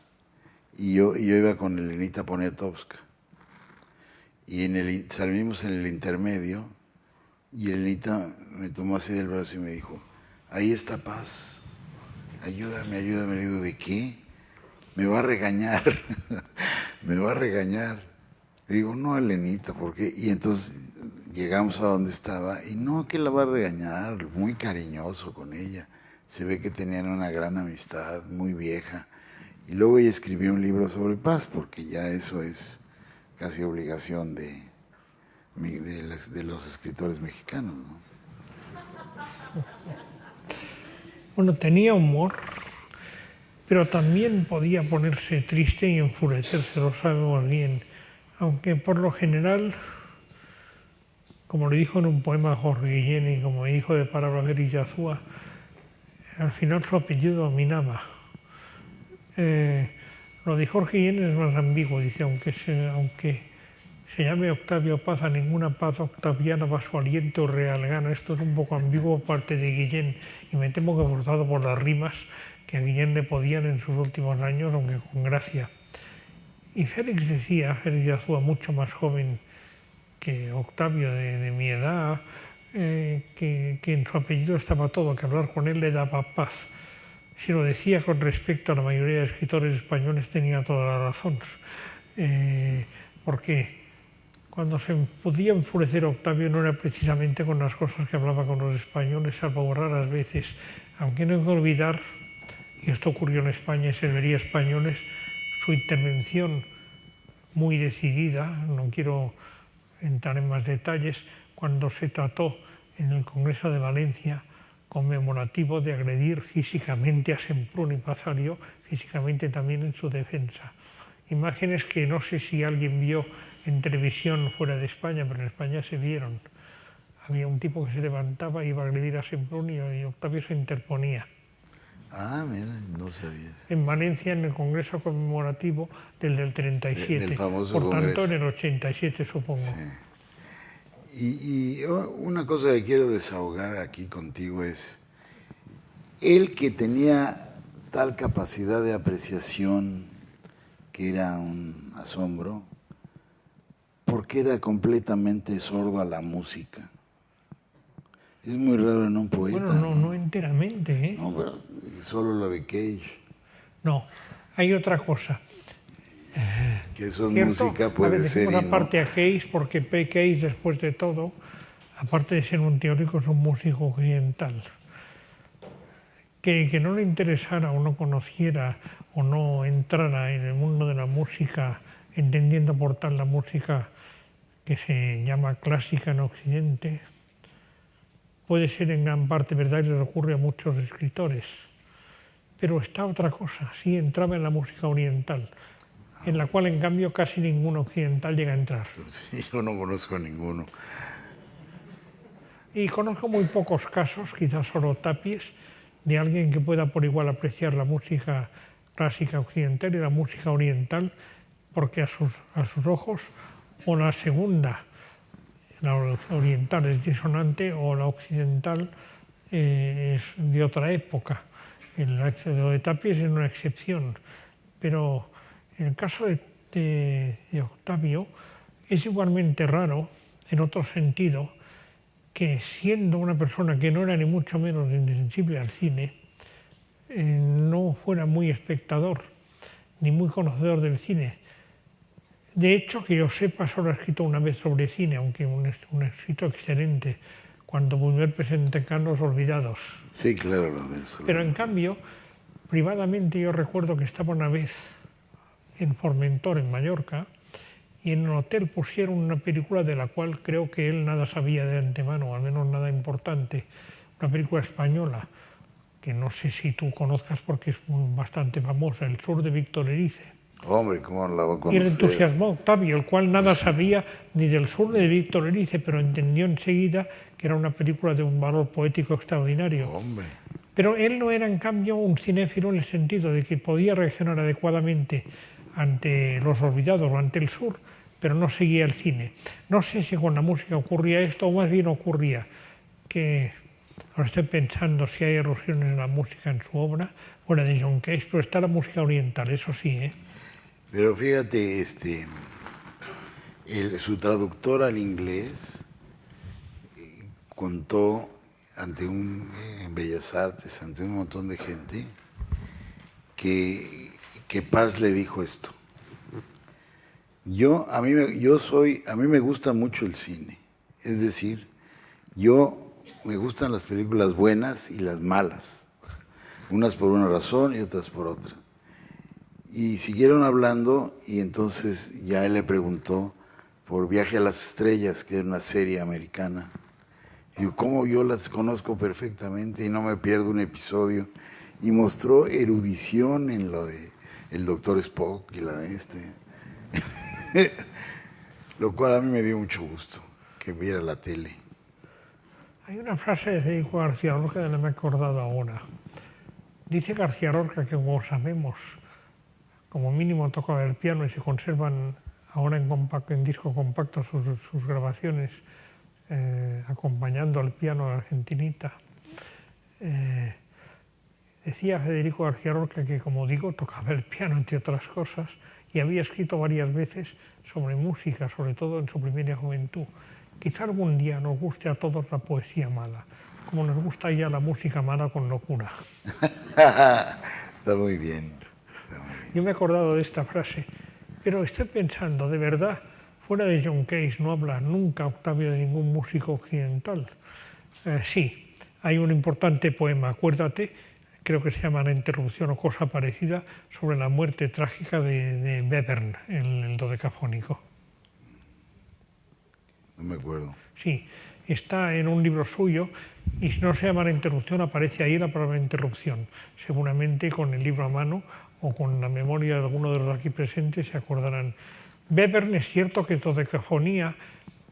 [SPEAKER 2] y yo iba con Elenita Poniatowska. Y salimos en el intermedio y Elenita me tomó así del brazo y me dijo, ahí está Paz, ayúdame. Le digo, ¿de qué? Me va a regañar, me va a regañar. Le digo, no, Elenita, ¿por qué? Y entonces llegamos a donde estaba y no, que la va a regañar, muy cariñoso con ella. Se ve que tenían una gran amistad, muy vieja. Y luego ella escribió un libro sobre Paz, porque ya eso es casi obligación de los escritores mexicanos, ¿no?
[SPEAKER 3] Bueno, tenía humor, pero también podía ponerse triste y enfurecerse, lo sabemos bien. Aunque por lo general, como le dijo en un poema Jorge Guillén y como hijo de Parablaver y Yazúa, al final su apellido dominaba. Lo de Jorge Guillén es más ambiguo, dice, aunque se llame Octavio Paz, a ninguna paz octaviana va su aliento real gana. Esto es un poco ambiguo parte de Guillén y me temo que forzado por las rimas que a Guillén le podían en sus últimos años, aunque con gracia. Y Félix decía, Félix Yazúa, mucho más joven que Octavio de mi edad, que en su apellido estaba todo, que hablar con él le daba paz. Si lo decía con respecto a la mayoría de escritores españoles tenía toda la razón. Porque cuando se podía enfurecer Octavio no era precisamente con las cosas que hablaba con los españoles, salvo raras veces. Aunque no hay que olvidar, y esto ocurrió en España y se vería españoles, su intervención muy decidida, no quiero entrar en más detalles, cuando se trató en el Congreso de Valencia conmemorativo de agredir físicamente a Semprún y Paz salió físicamente también en su defensa. Imágenes que no sé si alguien vio en televisión fuera de España, pero en España se vieron. Había un tipo que se levantaba y iba a agredir a Semprún y Octavio se interponía.
[SPEAKER 2] Ah, mira, no sabías.
[SPEAKER 3] En Valencia, en el Congreso conmemorativo del 37.
[SPEAKER 2] Del famoso
[SPEAKER 3] Por
[SPEAKER 2] Congreso.
[SPEAKER 3] tanto, en el 87, supongo.
[SPEAKER 2] Sí. Y una cosa que quiero desahogar aquí contigo es, él que tenía tal capacidad de apreciación, que era un asombro, ¿por qué era completamente sordo a la música? Es muy raro en un poeta.
[SPEAKER 3] Bueno, no enteramente, ¿eh?
[SPEAKER 2] No, pero solo lo de Cage.
[SPEAKER 3] No, hay otra cosa.
[SPEAKER 2] Que eso es
[SPEAKER 3] ¿Cierto?
[SPEAKER 2] música, puede ser.
[SPEAKER 3] Decimos aparte a Cage, porque P. Cage, después de todo, aparte de ser un teórico, es un músico occidental. Que no le interesara o no conociera o no entrara en el mundo de la música, entendiendo por tal la música que se llama clásica en Occidente, puede ser en gran parte verdad y le ocurre a muchos escritores. Pero está otra cosa, sí entraba en la música oriental, en la cual en cambio casi ningún occidental llega a entrar.
[SPEAKER 2] Sí, yo no conozco ninguno.
[SPEAKER 3] Y conozco muy pocos casos, quizás solo Tapies, de alguien que pueda por igual apreciar la música clásica occidental y la música oriental, porque a sus ojos, o la segunda, La oriental es disonante o la occidental es de otra época. El acceso de Tapia es una excepción, pero en el caso de Octavio es igualmente raro, en otro sentido, que siendo una persona que no era ni mucho menos insensible al cine, no fuera muy espectador ni muy conocedor del cine. De hecho, que yo sepa, solo ha escrito una vez sobre cine, aunque un escrito excelente, cuando Buñuel presenta Los Olvidados.
[SPEAKER 2] Sí, claro, lo del
[SPEAKER 3] Pero en cambio, privadamente yo recuerdo que estaba una vez en Formentor, en Mallorca, y en el hotel pusieron una película de la cual creo que él nada sabía de antemano, o al menos nada importante, una película española, que no sé si tú conozcas porque es bastante famosa, El sur de Víctor Erice.
[SPEAKER 2] Hombre, ¿cómo la va a conocer?
[SPEAKER 3] Y le entusiasmó Octavio, el cual nada sabía ni del sur de Víctor Erice, pero entendió enseguida que era una película de un valor poético extraordinario.
[SPEAKER 2] Hombre.
[SPEAKER 3] Pero él no era, en cambio, un cinéfilo en el sentido de que podía reaccionar adecuadamente ante Los Olvidados o ante el sur, pero no seguía el cine. No sé si con la música ocurría esto, o más bien ocurría que, ahora estoy pensando si hay alusiones en la música en su obra, fuera de John Cage, pero está la música oriental, eso sí, ¿eh?
[SPEAKER 2] Pero fíjate, su traductor al inglés contó en Bellas Artes, ante un montón de gente, que Paz le dijo esto. A mí me gusta mucho el cine, es decir, me gustan las películas buenas y las malas, unas por una razón y otras por otra. Y siguieron hablando y entonces ya él le preguntó por Viaje a las Estrellas, que es una serie americana. Y como yo las conozco perfectamente y no me pierdo un episodio. Y mostró erudición en lo de el Doctor Spock y la de lo cual a mí me dio mucho gusto, que viera la tele.
[SPEAKER 3] Hay una frase de Federico García Lorca de la que me he acordado ahora. Dice García Lorca que, como sabemos, como mínimo tocaba el piano y se conservan ahora en disco compacto sus grabaciones acompañando al piano de Argentinita. Decía Federico García Lorca que, como digo, tocaba el piano, entre otras cosas, y había escrito varias veces sobre música, sobre todo en su primera juventud. Quizá algún día nos guste a todos la poesía mala, como nos gusta ya la música mala con locura.
[SPEAKER 2] Está muy bien.
[SPEAKER 3] Yo me he acordado de esta frase, pero estoy pensando, de verdad, fuera de John Cage no habla nunca Octavio de ningún músico occidental. Sí, hay un importante poema, acuérdate, creo que se llama La interrupción o cosa parecida, sobre la muerte trágica de Webern, el dodecafónico.
[SPEAKER 2] No me acuerdo.
[SPEAKER 3] Sí, está en un libro suyo y si no se llama La interrupción, aparece ahí la palabra interrupción. Seguramente con el libro a mano o con la memoria de alguno de los aquí presentes se acordarán. Webern es cierto que es dodecafonía,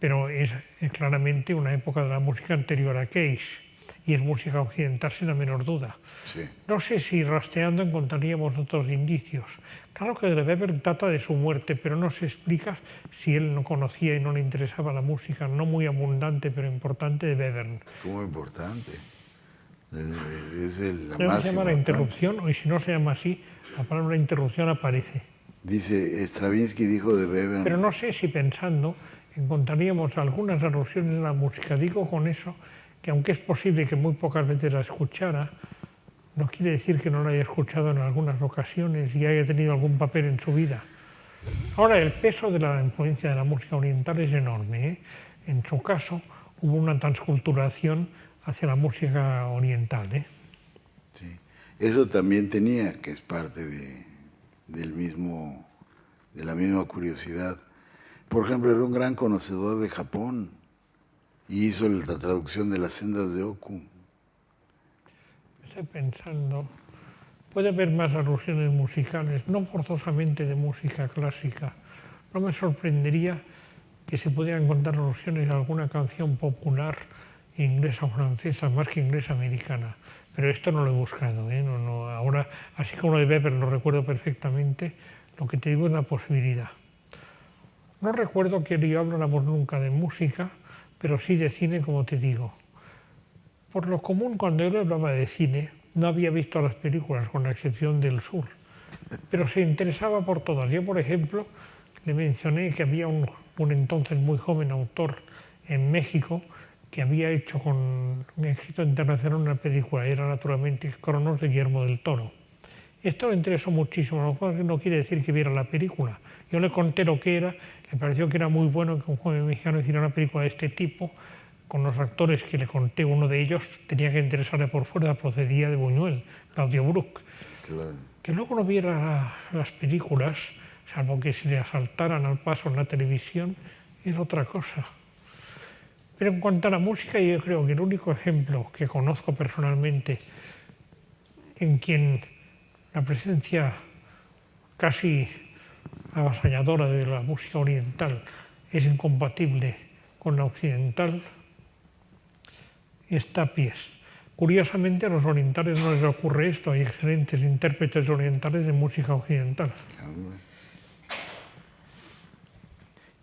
[SPEAKER 3] pero es claramente una época de la música anterior a Cage y es música occidental sin la menor duda.
[SPEAKER 2] Sí.
[SPEAKER 3] No sé si rastreando encontraríamos otros indicios. Claro que de Webern trata de su muerte, pero no se explica si él no conocía y no le interesaba la música, no muy abundante pero importante, de Webern.
[SPEAKER 2] Muy importante. Es la
[SPEAKER 3] Creo
[SPEAKER 2] más
[SPEAKER 3] que se llama La
[SPEAKER 2] importante.
[SPEAKER 3] interrupción, y si no se llama así, la palabra interrupción aparece.
[SPEAKER 2] Dice, Stravinsky dijo de Webern.
[SPEAKER 3] Pero no sé si pensando encontraríamos algunas alusiones en la música. Digo con eso que aunque es posible que muy pocas veces la escuchara, no quiere decir que no la haya escuchado en algunas ocasiones y haya tenido algún papel en su vida. Ahora, el peso de la influencia de la música oriental es enorme, ¿eh? En su caso, hubo una transculturación hacia la música oriental, ¿eh?
[SPEAKER 2] Sí. Eso también tenía, que es parte de la misma curiosidad. Por ejemplo, era un gran conocedor de Japón y hizo la traducción de Las sendas de Oku.
[SPEAKER 3] Estoy pensando, puede haber más alusiones musicales, no forzosamente de música clásica. No me sorprendería que se pudieran encontrar alusiones a alguna canción popular inglesa o francesa, más que inglesa americana. Pero esto no lo he buscado, ¿eh? Ahora, así como lo de Webern lo recuerdo perfectamente, lo que te digo es una posibilidad. No recuerdo que yo habláramos nunca de música, pero sí de cine, como te digo. Por lo común, cuando él hablaba de cine, no había visto las películas, con la excepción del Sur, pero se interesaba por todas. Yo, por ejemplo, le mencioné que había un entonces muy joven autor en México que había hecho con un éxito internacional una película, era naturalmente Cronos, de Guillermo del Toro. Esto le interesó muchísimo, lo cual no quiere decir que viera la película. Yo le conté lo que era, le pareció que era muy bueno que un joven mexicano hiciera una película de este tipo, con los actores que le conté. Uno de ellos tenía que interesarle por fuera, procedía de Buñuel, Claudio Brook. Claro. Que luego no viera las películas, salvo que se le asaltaran al paso en la televisión, es otra cosa. Pero en cuanto a la música, yo creo que el único ejemplo que conozco personalmente en quien la presencia casi avasalladora de la música oriental es incompatible con la occidental es Tapies. Curiosamente, a los orientales no les ocurre esto, hay excelentes intérpretes orientales de música occidental.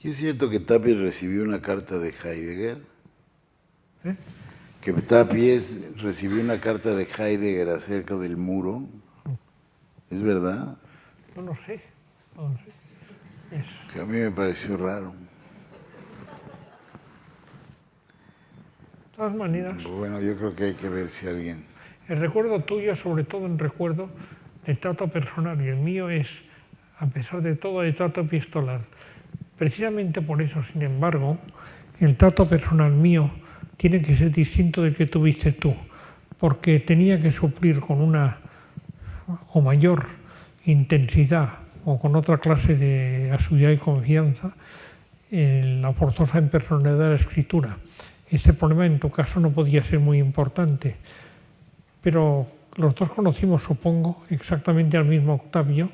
[SPEAKER 2] ¿Y es cierto que Tapies recibió una carta de Heidegger? Que Tapies recibió una carta de Heidegger acerca del muro. ¿Es verdad?
[SPEAKER 3] No lo sé.
[SPEAKER 2] Que a mí me pareció raro.
[SPEAKER 3] De todas maneras...
[SPEAKER 2] Bueno, yo creo que hay que ver si alguien...
[SPEAKER 3] El recuerdo tuyo, sobre todo en recuerdo de trato personal, y el mío es, a pesar de todo, de trato epistolar. Precisamente por eso, sin embargo, el trato personal mío tiene que ser distinto del que tuviste tú, porque tenía que suplir con una o mayor intensidad o con otra clase de asiduidad y confianza la forzosa impersonalidad de la escritura. Este problema en tu caso no podía ser muy importante, pero los dos conocimos, supongo, exactamente al mismo Octavio,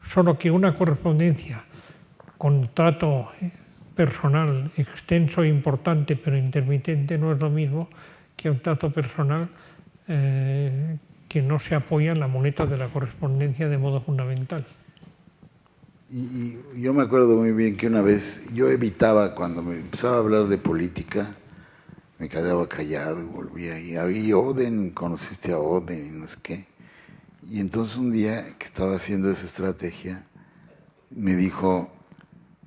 [SPEAKER 3] solo que una correspondencia con trato personal extenso e importante, pero intermitente, no es lo mismo que un trato personal que no se apoya en la moneta de la correspondencia de modo fundamental.
[SPEAKER 2] Y yo me acuerdo muy bien que una vez yo evitaba, cuando me empezaba a hablar de política, me quedaba callado y volvía. Y Oden, conociste a Oden y no sé qué. Y entonces un día que estaba haciendo esa estrategia, me dijo,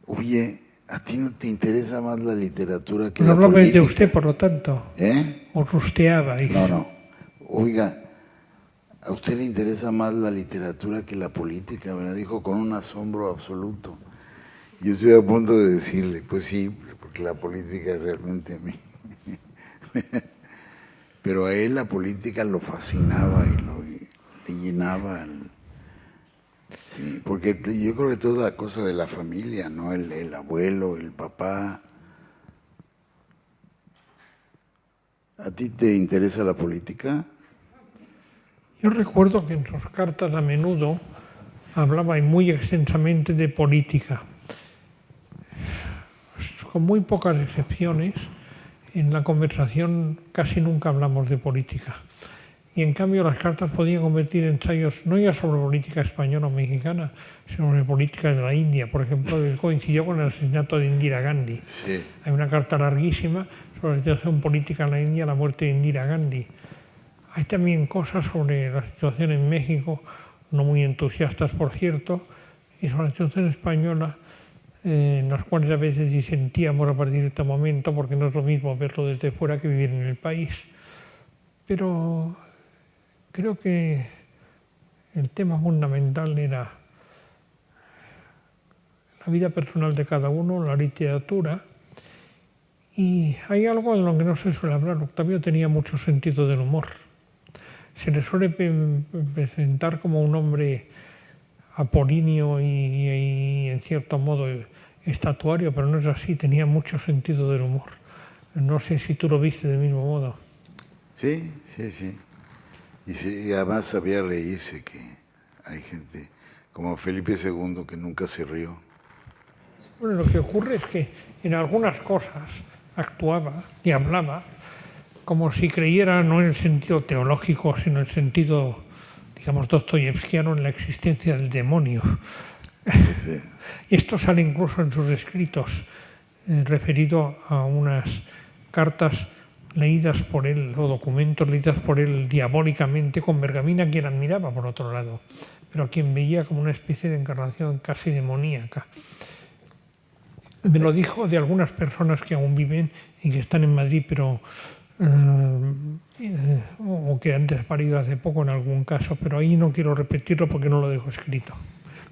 [SPEAKER 2] oye, ¿a ti no te interesa más la literatura que la política?
[SPEAKER 3] No hablaba de usted, por lo tanto. ¿O rusteaba?
[SPEAKER 2] No. Oiga, ¿a usted le interesa más la literatura que la política? Me lo dijo con un asombro absoluto. Yo estoy a punto de decirle, pues sí, porque la política realmente a mí. Pero a él la política lo fascinaba y le llenaba. Sí, porque yo creo que toda cosa de la familia, ¿no? El abuelo, el papá. ¿A ti te interesa la política?
[SPEAKER 3] Yo recuerdo que en sus cartas a menudo hablaba muy extensamente de política. Con muy pocas excepciones, en la conversación casi nunca hablamos de política. Y en cambio las cartas podían convertir en ensayos no ya sobre política española o mexicana, sino sobre política de la India. Por ejemplo, coincidió con el asesinato de Indira Gandhi.
[SPEAKER 2] Sí.
[SPEAKER 3] Hay una carta larguísima sobre la situación política en la India, la muerte de Indira Gandhi. Hay también cosas sobre la situación en México, no muy entusiastas por cierto, y sobre la situación española, en las cuales a veces disentíamos a partir de este momento, porque no es lo mismo verlo desde fuera que vivir en el país. Pero creo que el tema fundamental era la vida personal de cada uno, la literatura, y hay algo en lo que no se suele hablar. Octavio tenía mucho sentido del humor. Se le suele presentar como un hombre apolíneo y en cierto modo estatuario, pero no es así, tenía mucho sentido del humor. No sé si tú lo viste del mismo modo.
[SPEAKER 2] Sí. Y además sabía reírse, que hay gente como Felipe II que nunca se rió.
[SPEAKER 3] Bueno, lo que ocurre es que en algunas cosas actuaba y hablaba como si creyera no en el sentido teológico, sino en el sentido, digamos, dostoyevskiano, en la existencia del demonio. Sí. Y esto sale incluso en sus escritos, referido a unas cartas leídas por él o documentos leídos por él diabólicamente con Bergamín, a quien admiraba por otro lado, pero a quien veía como una especie de encarnación casi demoníaca. Me lo dijo de algunas personas que aún viven y que están en Madrid, pero o que han desaparecido hace poco en algún caso, pero ahí no quiero repetirlo porque no lo dejo escrito.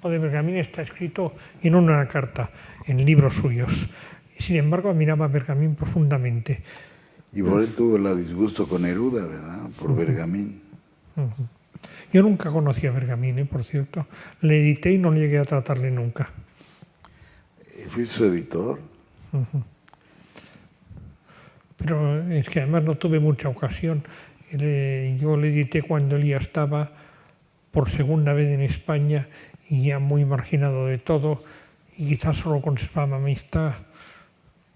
[SPEAKER 3] Lo de Bergamín está escrito en una carta, en libros suyos. Sin embargo, admiraba a Bergamín profundamente.
[SPEAKER 2] Y por él tuvo el disgusto con Neruda, ¿verdad? Por Bergamín.
[SPEAKER 3] Yo nunca conocí a Bergamín, por cierto. Le edité y no llegué a tratarle nunca.
[SPEAKER 2] ¿Fui su editor?
[SPEAKER 3] Pero es que además no tuve mucha ocasión. Yo le edité cuando él ya estaba por segunda vez en España y ya muy marginado de todo, y quizás solo conservaba amistad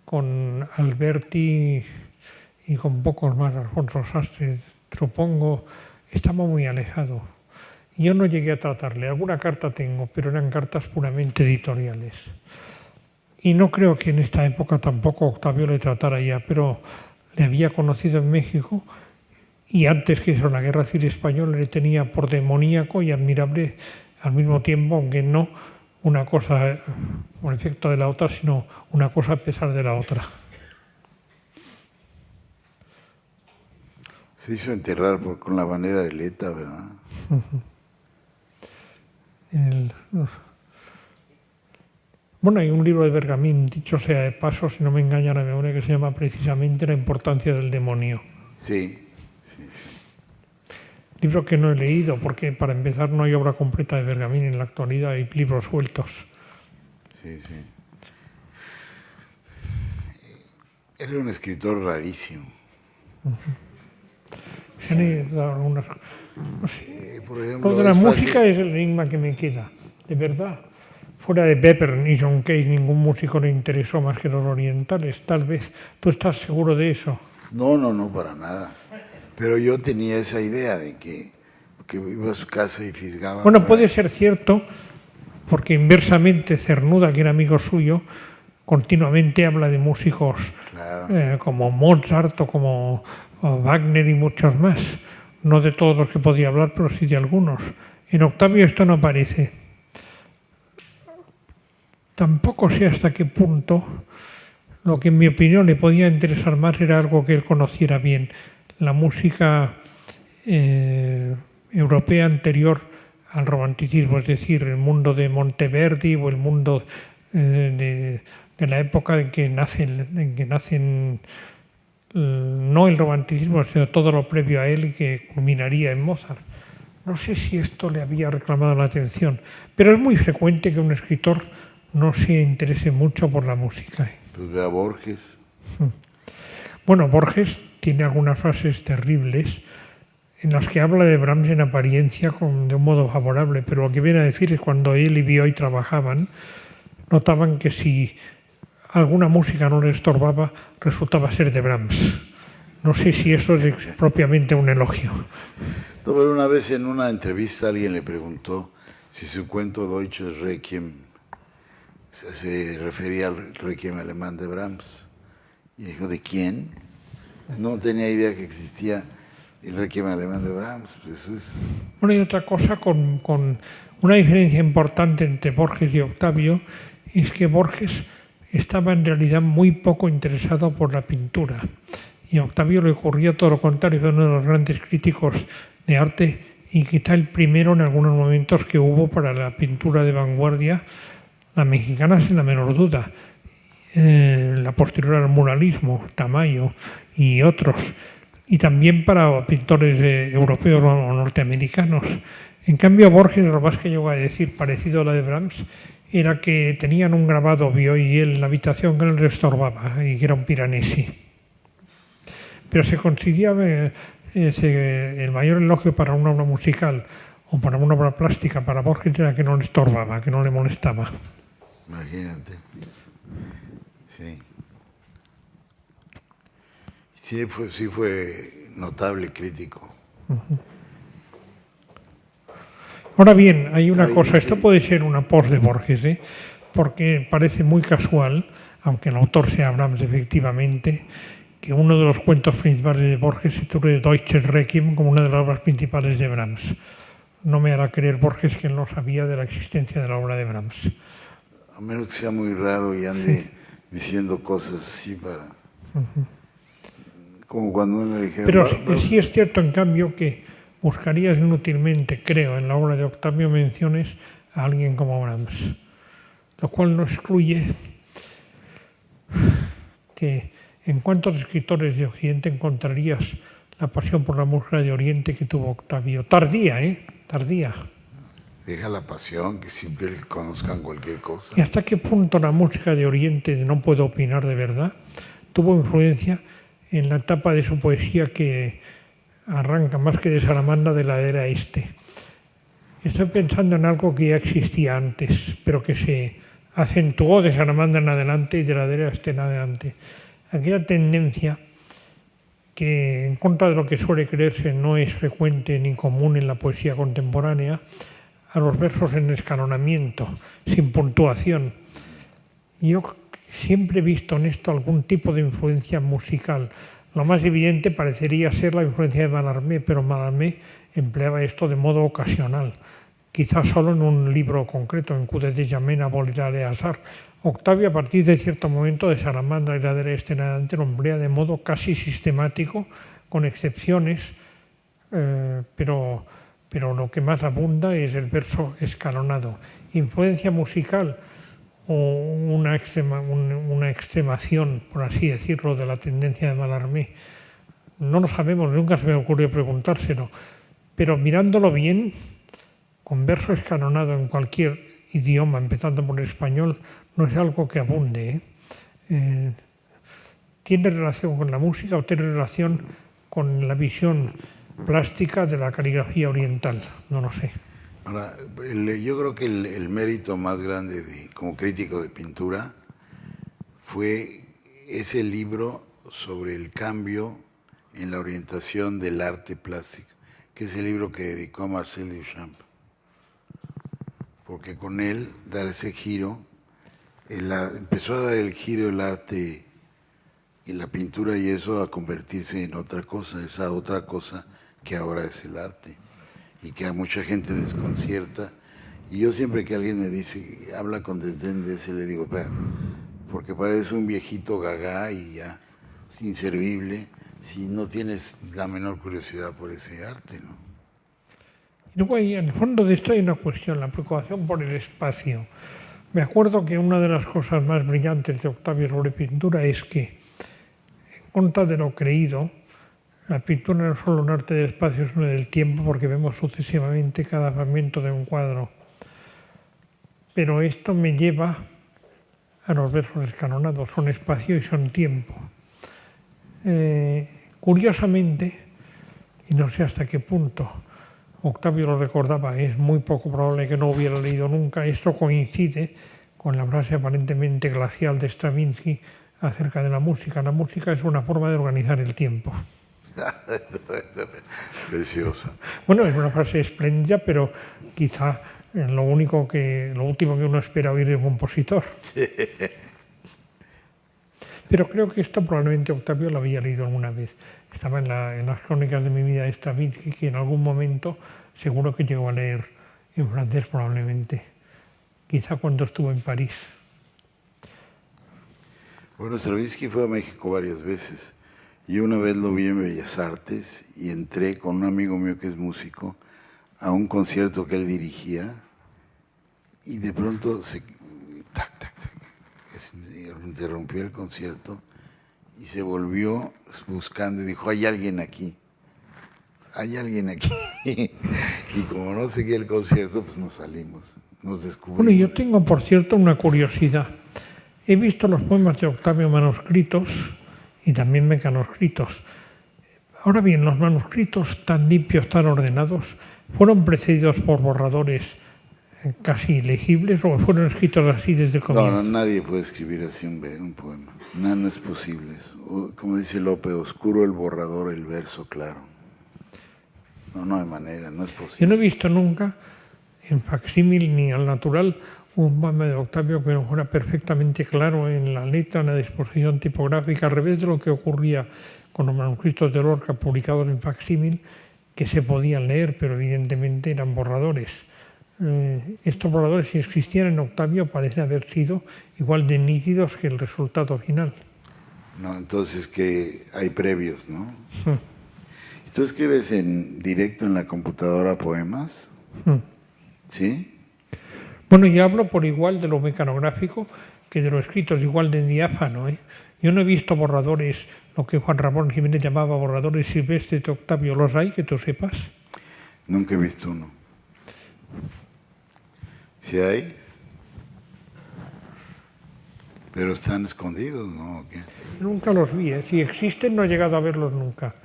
[SPEAKER 3] con Alberti y con pocos más, Alfonso Sastre, Trupongo. Estaba muy alejado. Yo no llegué a tratarle. Alguna carta tengo, pero eran cartas puramente editoriales. Y no creo que en esta época tampoco Octavio le tratara ya, pero le había conocido en México y antes que eso, la Guerra Civil Española, le tenía por demoníaco y admirable al mismo tiempo, aunque no una cosa por efecto de la otra, sino una cosa a pesar de la otra.
[SPEAKER 2] Se hizo enterrar con la bandera de Leta, ¿verdad?
[SPEAKER 3] Bueno, hay un libro de Bergamín, dicho sea de paso, si no me engaña la memoria, que se llama precisamente La importancia del demonio.
[SPEAKER 2] Sí.
[SPEAKER 3] Libro que no he leído, porque para empezar no hay obra completa de Bergamín en la actualidad, hay libros sueltos.
[SPEAKER 2] Sí. Era un escritor rarísimo. Por ejemplo,
[SPEAKER 3] lo de la música es el enigma que me queda, de verdad. Fuera de Pepper ni John Cage, ningún músico le interesó más que los orientales, tal vez. ¿Tú estás seguro de eso?
[SPEAKER 2] No, para nada. Pero yo tenía esa idea de que iba a su casa y fisgaba.
[SPEAKER 3] Bueno, puede ser cierto, porque inversamente Cernuda, que era amigo suyo, continuamente habla de músicos como Mozart o como Wagner y muchos más. No de todos los que podía hablar, pero sí de algunos. En Octavio esto no aparece. Tampoco sé hasta qué punto lo que en mi opinión le podía interesar más era algo que él conociera bien, la música europea anterior al romanticismo, es decir, el mundo de Monteverdi o el mundo de la época en que nacen no el romanticismo, sino todo lo previo a él y que culminaría en Mozart. No sé si esto le había reclamado la atención, pero es muy frecuente que un escritor no se interese mucho por la música.
[SPEAKER 2] Pues ve a Borges.
[SPEAKER 3] Bueno, Borges tiene algunas frases terribles en las que habla de Brahms en apariencia de un modo favorable, pero lo que viene a decir es cuando él y Bioy trabajaban, notaban que si alguna música no le estorbaba, resultaba ser de Brahms. No sé si eso es propiamente un elogio.
[SPEAKER 2] No, pero una vez en una entrevista alguien le preguntó si su cuento Deutsches Requiem se refería al Requiem alemán de Brahms. Y dijo, ¿de quién? No tenía idea que existía el Requiem alemán de Brahms. Eso es...
[SPEAKER 3] Bueno, y otra cosa con una diferencia importante entre Borges y Octavio es que Borges estaba en realidad muy poco interesado por la pintura y a Octavio le ocurría todo lo contrario, fue uno de los grandes críticos de arte y quizá el primero en algunos momentos que hubo para la pintura de vanguardia, la mexicana sin la menor duda, la posterior al muralismo, Tamayo y otros, y también para pintores europeos o norteamericanos. En cambio, Borges, lo más que llegó a decir, parecido a la de Brahms, era que tenían un grabado Bioy y él en la habitación que no le estorbaba y que era un Piranesi. Pero se consideraba el mayor elogio para una obra musical o para una obra plástica para Borges era que no le estorbaba, que no le molestaba.
[SPEAKER 2] Imagínate. Sí. Sí fue notable crítico.
[SPEAKER 3] Ahora bien, hay una cosa, esto puede ser una post de Borges, porque parece muy casual, aunque el autor sea Brahms efectivamente, que uno de los cuentos principales de Borges se titula Deutsches Requiem como una de las obras principales de Brahms. No me hará creer Borges que él no sabía de la existencia de la obra de Brahms.
[SPEAKER 2] A menos que sea muy raro y ande diciendo cosas así para... Como cuando le dijeron...
[SPEAKER 3] Pero sí es cierto, en cambio, que buscarías inútilmente, creo, en la obra de Octavio menciones a alguien como Brahms, lo cual no excluye que en cuantos escritores de Occidente encontrarías la pasión por la música de Oriente que tuvo Octavio. Tardía, tardía.
[SPEAKER 2] Deja la pasión, que siempre conozcan cualquier cosa.
[SPEAKER 3] ¿Y hasta qué punto la música de Oriente, no puedo opinar de verdad, tuvo influencia en la etapa de su poesía que arranca más que de Salamandra de la era este? Estoy pensando en algo que ya existía antes, pero que se acentuó de Salamandra en adelante y de la era este en adelante. Aquella tendencia que, en contra de lo que suele creerse, no es frecuente ni común en la poesía contemporánea, a los versos en escalonamiento, sin puntuación. Yo siempre he visto en esto algún tipo de influencia musical. Lo más evidente parecería ser la influencia de Mallarmé, pero Mallarmé empleaba esto de modo ocasional, quizás solo en un libro concreto, en Coup de Jamen abolirá le hasard. Octavio, a partir de cierto momento de Salamandra y la de este en adelante, lo emplea de modo casi sistemático, con excepciones, pero lo que más abunda es el verso escalonado. Influencia musical o una extremación, por así decirlo, de la tendencia de Mallarmé, no lo sabemos, nunca se me ocurrió preguntárselo, pero mirándolo bien, con verso escalonado en cualquier idioma, empezando por el español, no es algo que abunde. ¿Tiene relación con la música o tiene relación con la visión plástica de la caligrafía oriental? No lo sé.
[SPEAKER 2] Ahora, yo creo que el mérito más grande como crítico de pintura fue ese libro sobre el cambio en la orientación del arte plástico, que es el libro que dedicó a Marcel Duchamp. Porque con él dar ese giro, empezó a dar el giro el arte y la pintura y eso a convertirse en otra cosa, esa otra cosa que ahora es el arte y que a mucha gente desconcierta. Y yo siempre que alguien me dice, habla con desdén de ese, le digo, porque parece un viejito gagá y ya es inservible si no tienes la menor curiosidad por ese arte, ¿no?
[SPEAKER 3] Luego ahí, en el fondo de esto hay una cuestión, la preocupación por el espacio. Me acuerdo que una de las cosas más brillantes de Octavio sobre pintura es que, en contra de lo creído, la pintura no es solo un arte del espacio, sino del tiempo, porque vemos sucesivamente cada fragmento de un cuadro. Pero esto me lleva a los versos escalonados, son espacio y son tiempo. Curiosamente, y no sé hasta qué punto, Octavio lo recordaba, es muy poco probable que no hubiera leído nunca, esto coincide con la frase aparentemente glacial de Stravinsky acerca de la música. La música es una forma de organizar el tiempo.
[SPEAKER 2] Preciosa.
[SPEAKER 3] Bueno, es una frase espléndida, pero quizá lo último que uno espera oír de un compositor.
[SPEAKER 2] Sí.
[SPEAKER 3] Pero creo que esto probablemente Octavio lo había leído alguna vez. Estaba en las crónicas de mi vida de Stravinsky, que en algún momento seguro que llegó a leer en francés probablemente, quizá cuando estuvo en París.
[SPEAKER 2] Bueno, Stravinsky fue a México varias veces. Yo una vez lo vi en Bellas Artes y entré con un amigo mío que es músico a un concierto que él dirigía y de pronto se interrumpió el concierto y se volvió buscando y dijo, hay alguien aquí. Y como no seguía el concierto, pues nos salimos, nos descubrimos.
[SPEAKER 3] Bueno, yo tengo, por cierto, una curiosidad. He visto los poemas de Octavio manuscritos y también mecanoscritos. Ahora bien, los manuscritos tan limpios, tan ordenados, ¿fueron precedidos por borradores casi ilegibles o fueron escritos así desde el comienzo?
[SPEAKER 2] No, nadie puede escribir así un poema. No es posible. Como dice Lope, oscuro el borrador, el verso claro. No hay manera, no es posible.
[SPEAKER 3] Yo no he visto nunca, en facsímil ni al natural, un poema de Octavio que no fuera perfectamente claro en la letra, en la disposición tipográfica, al revés de lo que ocurría con los manuscritos de Lorca publicados en facsímil, que se podían leer, pero evidentemente eran borradores. Estos borradores, si existían en Octavio, parecen haber sido igual de nítidos que el resultado final.
[SPEAKER 2] No, entonces que hay previos, ¿no? ¿Tú escribes en directo en la computadora poemas? ¿Sí?
[SPEAKER 3] Bueno, yo hablo por igual de lo mecanográfico que de lo escrito, es igual de diáfano. Yo no he visto borradores, lo que Juan Ramón Jiménez llamaba borradores silvestres de Octavio. ¿Los hay, que tú sepas?
[SPEAKER 2] Nunca he visto uno. ¿Sí hay? Pero están escondidos, ¿no? ¿O qué?
[SPEAKER 3] Nunca los vi. Si existen, no he llegado a verlos nunca.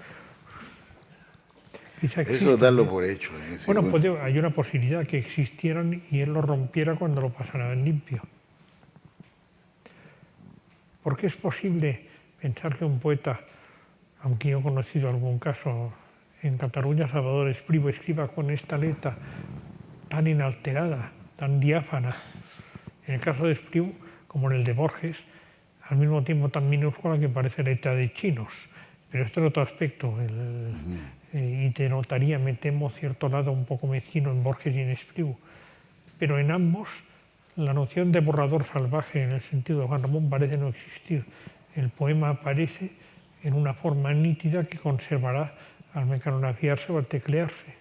[SPEAKER 2] Eso darlo por hecho.
[SPEAKER 3] Bueno, hay una posibilidad que existieran y él lo rompiera cuando lo pasara en limpio. Porque es posible pensar que un poeta, aunque yo he conocido algún caso en Cataluña, Salvador Espriu, escriba con esta letra tan inalterada, tan diáfana, en el caso de Espriu, como en el de Borges, al mismo tiempo tan minúscula que parece letra de chinos. Pero esto es otro aspecto, y te notaría, me temo, cierto lado un poco mezquino en Borges y en Espriu. Pero en ambos, la noción de borrador salvaje, en el sentido de Juan Ramón, parece no existir. El poema aparece en una forma nítida que conservará al mecanografiarse o al teclearse.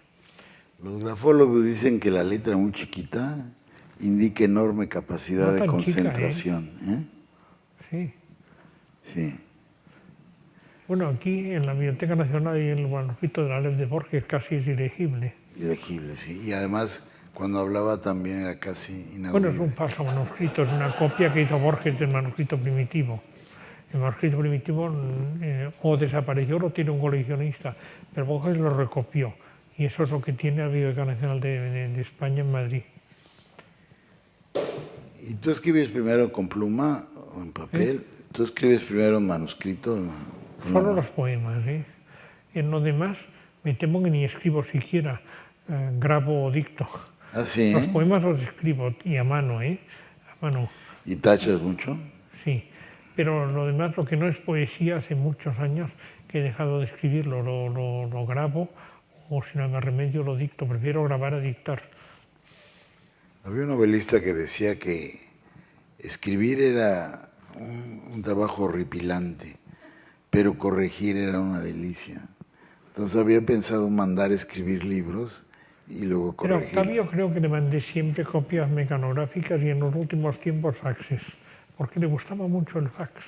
[SPEAKER 2] Los grafólogos dicen que la letra muy chiquita indica enorme capacidad de concentración.
[SPEAKER 3] Sí.
[SPEAKER 2] Sí.
[SPEAKER 3] Bueno, aquí en la Biblioteca Nacional y en el manuscrito de la Ley de Borges casi es ilegible.
[SPEAKER 2] Ilegible, sí. Y además, cuando hablaba también era casi inaudible.
[SPEAKER 3] Bueno, es un falso manuscrito, es una copia que hizo Borges del manuscrito primitivo. El manuscrito primitivo o desapareció o lo tiene un coleccionista, pero Borges lo recopió. Y eso es lo que tiene la Biblioteca Nacional de España en Madrid.
[SPEAKER 2] ¿Y tú escribes primero con pluma o en papel? ¿Tú escribes primero en manuscrito?
[SPEAKER 3] Solo los poemas. En lo demás, me temo que ni escribo siquiera, grabo o dicto.
[SPEAKER 2] ¿Ah, sí?
[SPEAKER 3] Los poemas los escribo y a mano, A mano.
[SPEAKER 2] ¿Y tachas mucho?
[SPEAKER 3] Sí, pero lo demás, lo que no es poesía, hace muchos años que he dejado de escribirlo, lo grabo o si no hay más remedio lo dicto, prefiero grabar a dictar.
[SPEAKER 2] Había un novelista que decía que escribir era un trabajo horripilante, pero corregir era una delicia. Entonces había pensado mandar escribir libros y luego corregir.
[SPEAKER 3] Pero Octavio creo que le mandé siempre copias mecanográficas y en los últimos tiempos faxes, porque le gustaba mucho el fax.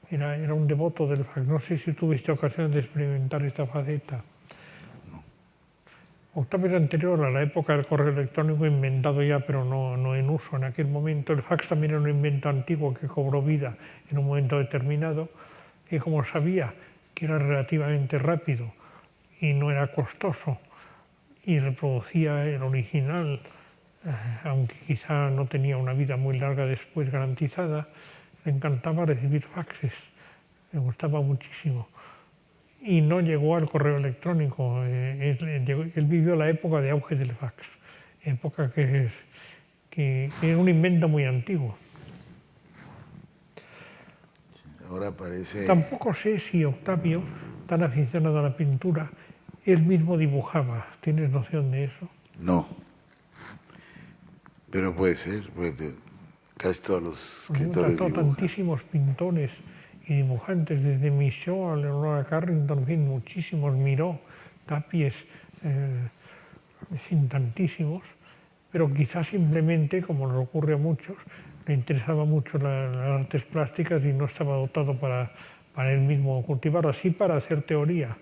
[SPEAKER 3] Era un devoto del fax. No sé si tuviste ocasión de experimentar esta faceta. Octavio era anterior a la época del correo electrónico, inventado ya, pero no en uso en aquel momento. El fax también era un invento antiguo que cobró vida en un momento determinado, y como sabía que era relativamente rápido y no era costoso, y reproducía el original, aunque quizá no tenía una vida muy larga después garantizada, le encantaba recibir faxes, le gustaba muchísimo. Y no llegó al correo electrónico. Él vivió la época de auge del fax, época que es un invento muy antiguo.
[SPEAKER 2] Ahora parece...
[SPEAKER 3] Tampoco sé si Octavio, tan aficionado a la pintura, él mismo dibujaba. ¿Tienes noción de eso?
[SPEAKER 2] No, pero puede ser, porque casi todos los escritores dibujan.
[SPEAKER 3] Tantísimos pintores y dibujantes, desde Michaud a Leonora Carrington, en fin, muchísimos, Miró, Tapies, sin tantísimos, pero quizás simplemente, como nos ocurre a muchos, le interesaba mucho las artes plásticas y no estaba dotado para él mismo cultivar, así para hacer teoría.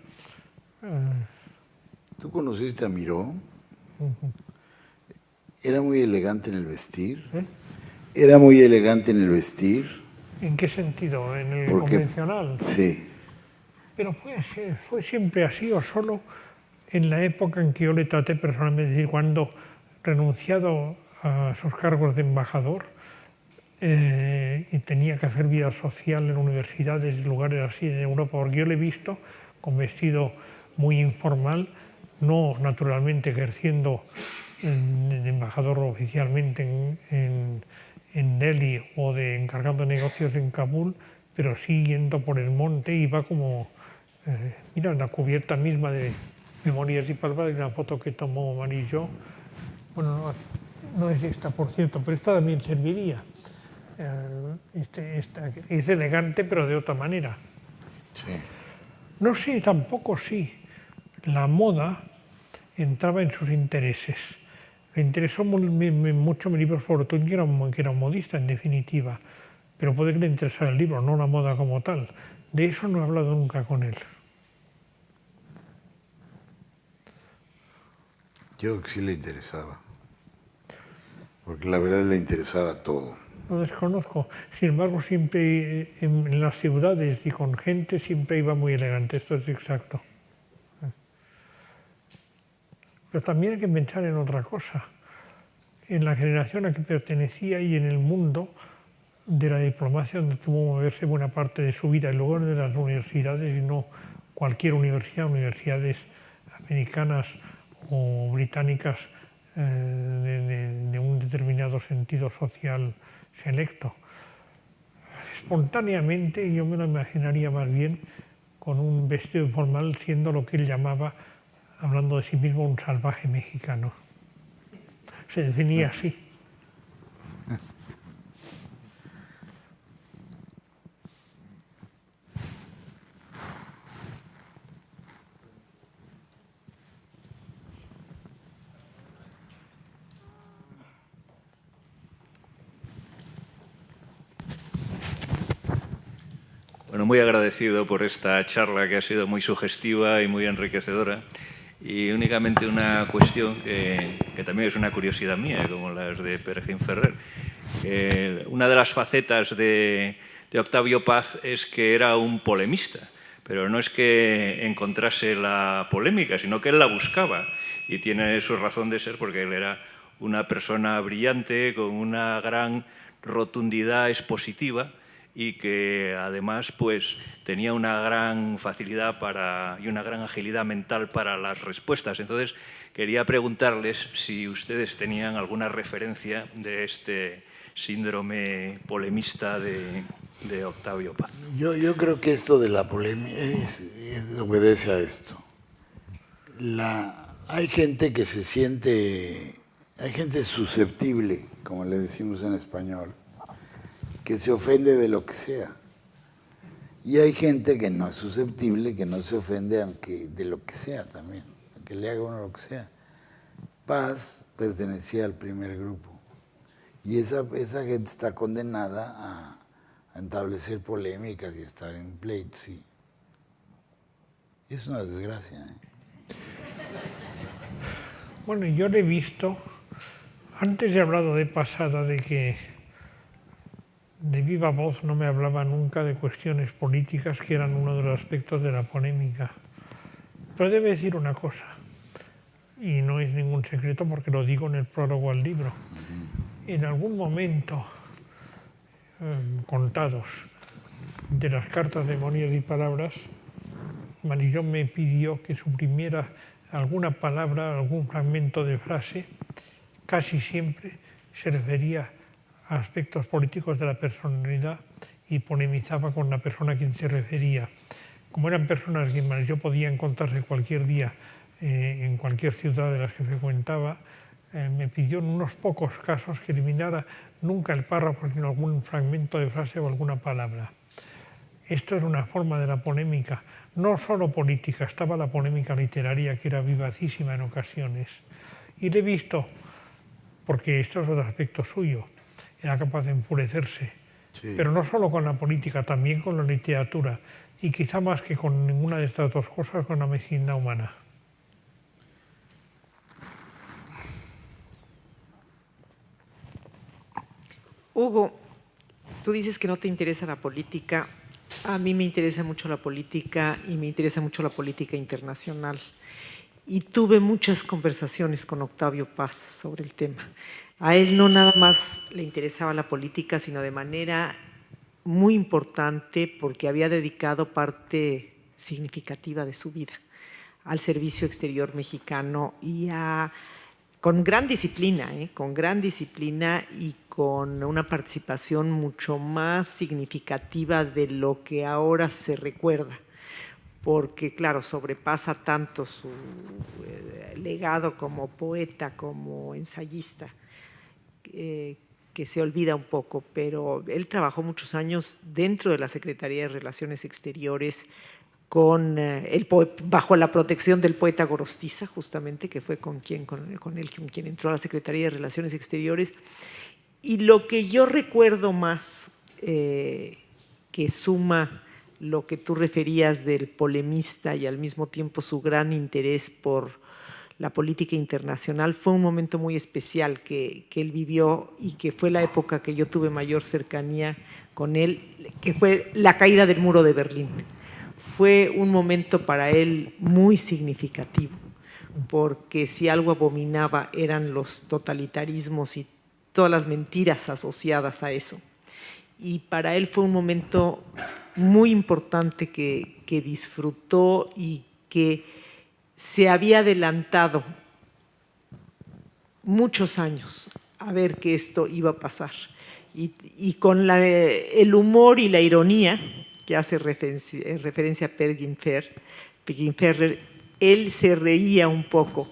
[SPEAKER 2] ¿Tú conociste a Miró? Era muy elegante en el vestir. Era muy elegante en el vestir.
[SPEAKER 3] ¿En qué sentido? ¿En el convencional?
[SPEAKER 2] Sí.
[SPEAKER 3] Pero fue siempre así o solo en la época en que yo le traté personalmente, es decir, cuando renunciado a sus cargos de embajador y tenía que hacer vida social en universidades y lugares así de Europa, porque yo le he visto con vestido muy informal, no naturalmente ejerciendo de embajador oficialmente en Delhi o de encargado de negocios en Kabul, pero sí yendo por el monte, iba como, mira, en la cubierta misma de Memorias y Palabras, hay una foto que tomó Marillo. Bueno, no es esta, por cierto, pero esta también serviría. Es elegante, pero de otra manera.
[SPEAKER 2] Sí.
[SPEAKER 3] No sé, tampoco sí. La moda entraba en sus intereses. Me interesó mucho mi libro Fortuny, que era un modista, en definitiva. Pero puede que le interesara el libro, no la moda como tal. De eso no he hablado nunca con él.
[SPEAKER 2] Yo creo que sí le interesaba. Porque la verdad le interesaba todo.
[SPEAKER 3] Lo desconozco. Sin embargo, siempre en las ciudades y con gente siempre iba muy elegante. Esto es exacto. Pero también hay que pensar en otra cosa. En la generación a que pertenecía y en el mundo de la diplomacia, donde tuvo que moverse buena parte de su vida, y luego de las universidades, y no cualquier universidad, universidades americanas o británicas de un determinado sentido social selecto. Espontáneamente yo me lo imaginaría más bien con un vestido informal, siendo lo que él llamaba, hablando de sí mismo, un salvaje mexicano. Se definía así.
[SPEAKER 4] Bueno, muy agradecido por esta charla que ha sido muy sugestiva y muy enriquecedora. Y únicamente una cuestión que también es una curiosidad mía, como las de Perején Ferrer. Una de las facetas de Octavio Paz es que era un polemista, pero no es que encontrase la polémica, sino que él la buscaba. Y tiene su razón de ser porque él era una persona brillante, con una gran rotundidad expositiva, y que además pues, tenía una gran facilidad y una gran agilidad mental para las respuestas. Entonces, quería preguntarles si ustedes tenían alguna referencia de este síndrome polemista de Octavio Paz.
[SPEAKER 2] Yo creo que esto de la polémica obedece a esto. Hay gente que se siente, hay gente susceptible, como le decimos en español, que se ofende de lo que sea. Y hay gente que no es susceptible, que no se ofende aunque de lo que sea también, aunque le haga uno lo que sea. Paz pertenecía al primer grupo. Y esa gente está condenada a establecer polémicas y estar en pleitos. Y es una desgracia, ¿eh?
[SPEAKER 3] Bueno, yo le he visto, antes he hablado de pasada de que de viva voz no me hablaba nunca de cuestiones políticas que eran uno de los aspectos de la polémica. Pero debe decir una cosa, y no es ningún secreto porque lo digo en el prólogo al libro. En algún momento, contados, de las cartas de Memorias y Palabras, Marillón me pidió que suprimiera alguna palabra, algún fragmento de frase. Casi siempre se refería a aspectos políticos de la personalidad y polemizaba con la persona a quien se refería. Como eran personas que yo podía encontrarse cualquier día en cualquier ciudad de las que frecuentaba, me pidió en unos pocos casos que eliminara nunca el párrafo, sino algún fragmento de frase o alguna palabra. Esto es una forma de la polémica, no solo política, estaba la polémica literaria que era vivacísima en ocasiones. Y le he visto, porque esto es otro aspecto suyo, era capaz de enfurecerse, sí. Pero no solo con la política, también con la literatura, y quizá más que con ninguna de estas dos cosas, con la medicina humana.
[SPEAKER 5] Hugo, tú dices que no te interesa la política. A mí me interesa mucho la política y me interesa mucho la política internacional. Y tuve muchas conversaciones con Octavio Paz sobre el tema. A él no nada más le interesaba la política, sino de manera muy importante porque había dedicado parte significativa de su vida al servicio exterior mexicano y a con gran disciplina, con gran disciplina y con una participación mucho más significativa de lo que ahora se recuerda, porque claro, sobrepasa tanto su legado como poeta, como ensayista, que se olvida un poco, pero él trabajó muchos años dentro de la Secretaría de Relaciones Exteriores bajo la protección del poeta Gorostiza, justamente, que fue con quien entró a la Secretaría de Relaciones Exteriores. Y lo que yo recuerdo más, que suma lo que tú referías del polemista y al mismo tiempo su gran interés por la política internacional, fue un momento muy especial que él vivió y que fue la época que yo tuve mayor cercanía con él, que fue la caída del muro de Berlín. Fue un momento para él muy significativo, porque si algo abominaba eran los totalitarismos y todas las mentiras asociadas a eso. Y para él fue un momento muy importante que disfrutó y que se había adelantado muchos años a ver que esto iba a pasar. Y con el humor y la ironía que hace referencia a Per Gimpferrer, él se reía un poco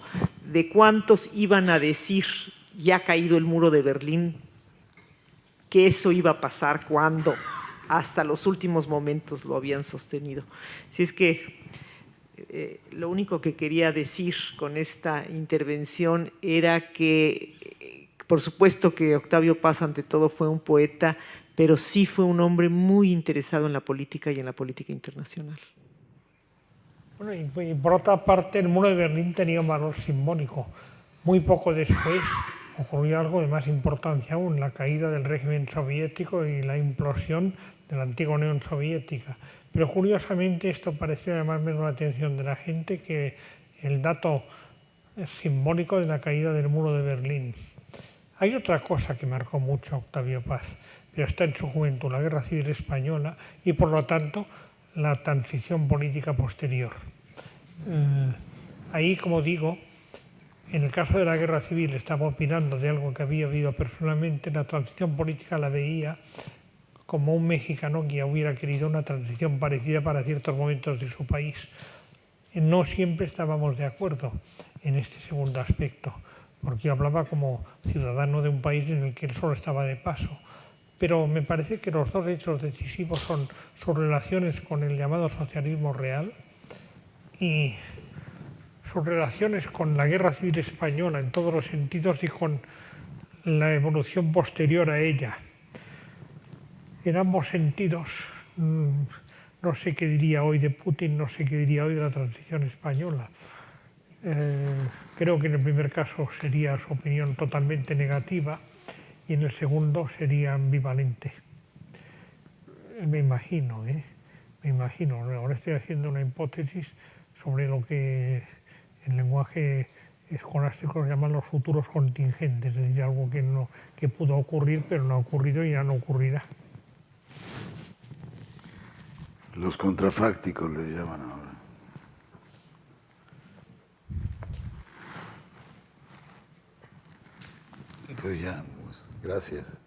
[SPEAKER 5] de cuántos iban a decir, ya caído el muro de Berlín, que eso iba a pasar cuando hasta los últimos momentos lo habían sostenido. Así es que lo único que quería decir con esta intervención era que, por supuesto que Octavio Paz ante todo fue un poeta, pero sí fue un hombre muy interesado en la política y en la política internacional.
[SPEAKER 3] Bueno, y por otra parte, el muro de Berlín tenía un valor simbólico. Muy poco después ocurrió algo de más importancia aún, la caída del régimen soviético y la implosión de la antigua Unión Soviética. Pero curiosamente esto pareció llamar menos la atención de la gente que el dato simbólico de la caída del muro de Berlín. Hay otra cosa que marcó mucho a Octavio Paz, pero está en su juventud, la Guerra Civil Española y por lo tanto la transición política posterior. Ahí, como digo, en el caso de la Guerra Civil estaba opinando de algo que había vivido personalmente, la transición política la veía como un mexicano que hubiera querido una transición parecida para ciertos momentos de su país. No siempre estábamos de acuerdo en este segundo aspecto, porque yo hablaba como ciudadano de un país en el que él solo estaba de paso. Pero me parece que los dos hechos decisivos son sus relaciones con el llamado socialismo real y sus relaciones con la Guerra Civil Española en todos los sentidos y con la evolución posterior a ella. En ambos sentidos, no sé qué diría hoy de Putin, no sé qué diría hoy de la transición española. Creo que en el primer caso sería su opinión totalmente negativa y en el segundo sería ambivalente. Me imagino, ahora estoy haciendo una hipótesis sobre lo que en lenguaje escolástico se llaman los futuros contingentes, es decir, algo que pudo ocurrir pero no ha ocurrido y ya no ocurrirá.
[SPEAKER 2] Los contrafácticos le llaman ahora. Pues ya, pues, gracias.